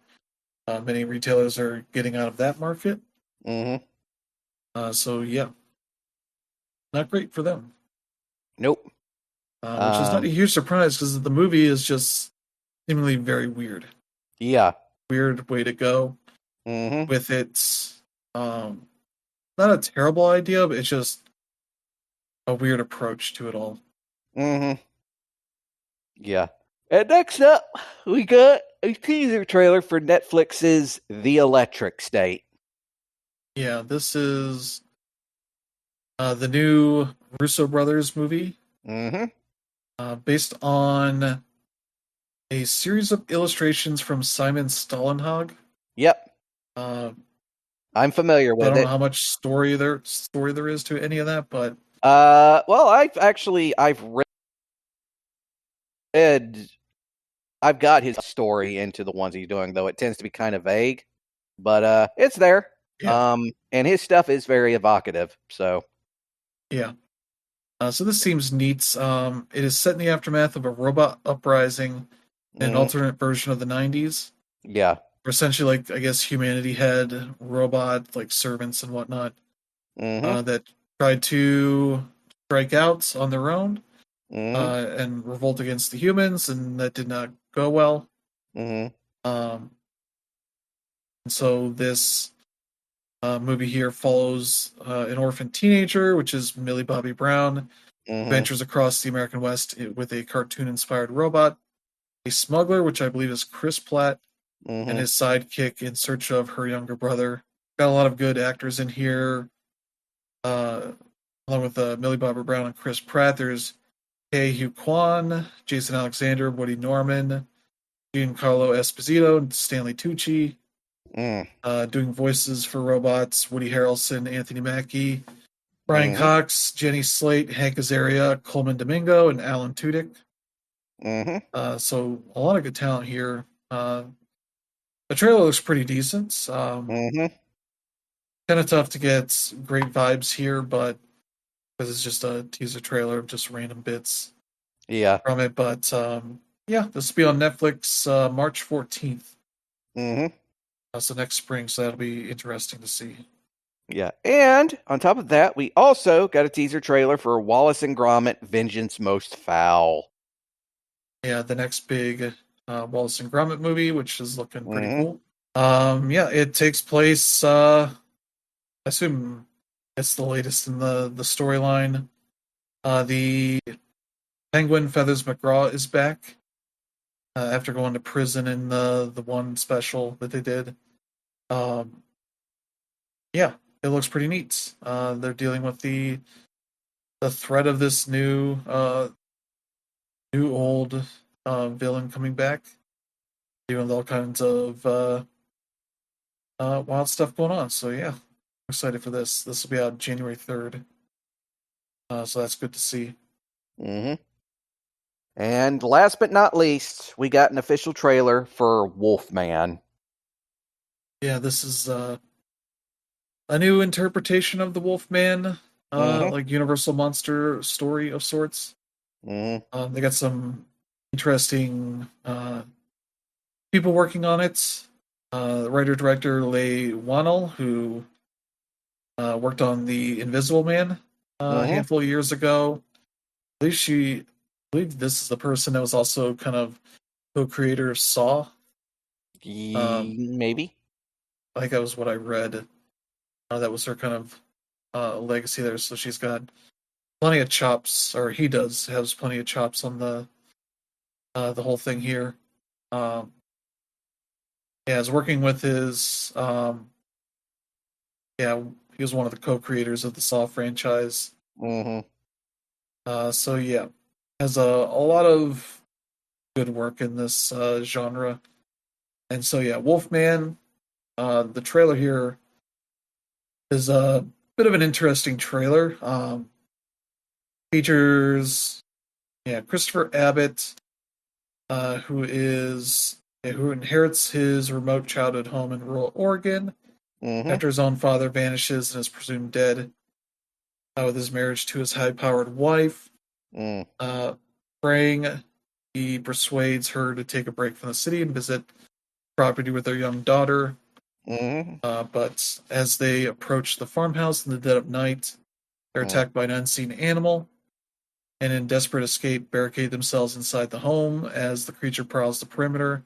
many retailers are getting out of that market. Mm-hmm. So yeah, not great for them. Nope. Which is not a Um, huge surprise because the movie is just seemingly very weird. yeah. Weird way to go Mm-hmm. with its um, not a terrible idea, but it's just a weird approach to it all. Mm-hmm. Yeah. And next up, we got a teaser trailer for Netflix's The Electric State. Yeah, this is the new Russo brothers movie, Mm-hmm. based on a series of illustrations from Simon Stollenhag. Yep. Uh, I'm familiar I with don't know it. how much story there is to any of that, but Well, I've read, I've got his story into the ones he's doing, though it tends to be kind of vague, but it's there. yeah, And his stuff is very evocative. So, yeah. So this seems neat. It is set in the aftermath of a robot uprising in an mm, alternate version of the '90s, yeah. where essentially, like I guess humanity had robot like servants and whatnot Mm-hmm. that tried to strike out on their own Mm-hmm. and revolt against the humans, and that did not go well. Mm-hmm. Um, and so this movie here follows an orphan teenager, which is Millie Bobby Brown, Mm-hmm. ventures across the American West with a cartoon-inspired robot, a smuggler, which I believe is Chris Platt, and Mm-hmm. his sidekick in search of her younger brother. Got a lot of good actors in here, uh, along with Millie Bobby Brown and Chris Pratt. There's Kei Hu Kwan, Jason Alexander, Woody Norman, Giancarlo Esposito, and Stanley Tucci. Mm, Doing voices for robots: Woody Harrelson, Anthony Mackie, Brian mm-hmm. Cox, Jenny Slate, Hank Azaria, Coleman Domingo, and Alan Tudyk. So a lot of good talent here. The trailer looks pretty decent. Kind of tough to get great vibes here, but because it's just a teaser trailer of just random bits Yeah. from it. But yeah, this will be on Netflix March 14th. So next spring, so that'll be interesting to see. Yeah. And on top of that, we also got a teaser trailer for Wallace and Gromit: Vengeance Most Foul. Yeah, the next big Wallace and Gromit movie, which is looking pretty Mm-hmm. cool. Yeah, it takes place. I assume it's the latest in the storyline. The Penguin Feathers McGraw is back after going to prison in the one special that they did. Um, yeah, it looks pretty neat. They're dealing with the threat of this new old villain coming back, dealing with all kinds of wild stuff going on. So yeah, I'm excited for this. This will be out January 3rd. So that's good to see. Mm-hmm. And last but not least, we got an official trailer for Wolfman. Yeah, this is a new interpretation of the Wolfman, Mm-hmm. like Universal monster story of sorts. Mm-hmm. They got some interesting people working on it. Writer director Leigh Whannell, who worked on the Invisible Man a Mm-hmm. handful of years ago. I believe this is the person that was also kind of co-creator of Saw. Maybe. I think that was what I read. That was her kind of legacy there. So she's got plenty of chops, or he does has plenty of chops on the whole thing here. Um, yeah, is working with his yeah, he was one of the co-creators of the Saw franchise. Mm-hmm. So yeah, has a lot of good work in this genre. And so yeah, Wolfman. The trailer here is a bit of an interesting trailer. Features Christopher Abbott, who inherits his remote childhood home in rural Oregon Mm-hmm. after his own father vanishes and is presumed dead. With his marriage to his high-powered wife, Mm. praying, he persuades her to take a break from the city and visit property with their young daughter. Mm-hmm. But as they approach the farmhouse in the dead of night, they're Mm. attacked by an unseen animal, and in desperate escape, barricade themselves inside the home as the creature prowls the perimeter.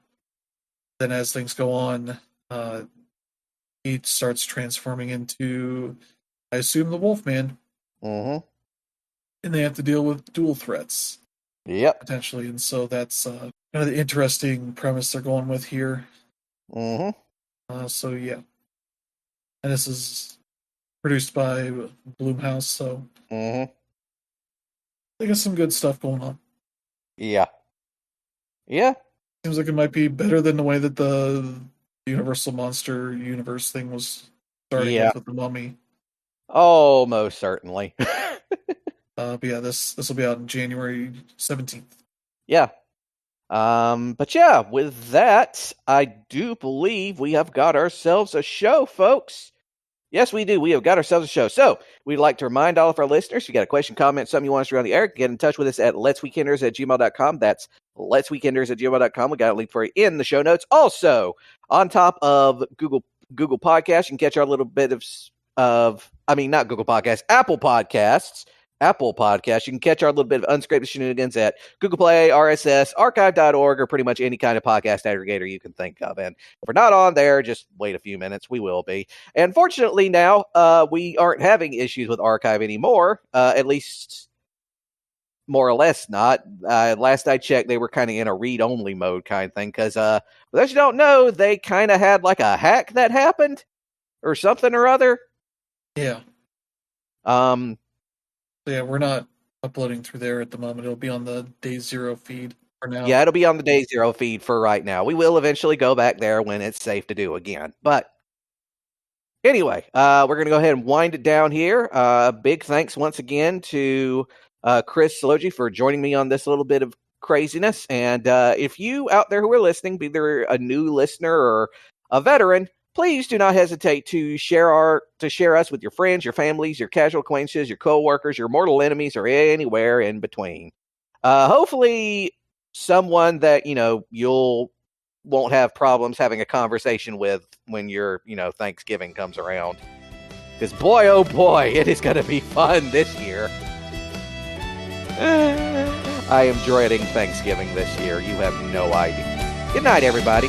Then, as things go on, uh, he starts transforming into, I assume, the Wolfman, Mm-hmm. and they have to deal with dual threats Yep. potentially. And so that's kind of the interesting premise they're going with here. Mm-hmm. So yeah, and this is produced by Bloomhouse, so Mm-hmm. they got some good stuff going on. Yeah. Yeah. Seems like it might be better than the way that the Universal Monster Universe thing was starting Yeah. with the Mummy. Oh, most certainly. But yeah, this will be out in January 17th. Yeah. But yeah, with that, I do believe we have got ourselves a show, folks. Yes, we do. We have got ourselves a show. So we'd like to remind all of our listeners, if you got a question, comment, something you want us to read on the air, get in touch with us at letsweekenders@gmail.com. That's letsweekenders@gmail.com. We got a link for you in the show notes. Also, on top of Google Podcasts, you can catch our little bit not Google Podcasts, Apple Podcasts. Apple Podcasts. You can catch our little bit of unscripted shenanigans at Google Play, RSS, archive.org, or pretty much any kind of podcast aggregator you can think of. And if we're not on there, just wait a few minutes. We will be. And fortunately now, we aren't having issues with archive anymore, at least more or less not. Last I checked, they were kind of in a read-only mode kind of thing, because for those who don't know, they kind of had like a hack that happened or something or other. Yeah. Um, So yeah, we're not uploading through there at the moment. It'll be on the Day Zero feed for now. yeah, it'll be on the Day Zero feed for right now. We will eventually go back there when it's safe to do again. But anyway, we're going to go ahead and wind it down here. Big thanks once again to Chris Sologi for joining me on this little bit of craziness. And if you out there who are listening, be there a new listener or a veteran, please do not hesitate to share us with your friends, your families, your casual acquaintances, your coworkers, your mortal enemies, or anywhere in between. Hopefully, someone that you'll won't have problems having a conversation with when your Thanksgiving comes around. Because boy, oh boy, it is going to be fun this year. I am dreading Thanksgiving this year. You have no idea. Good night, everybody.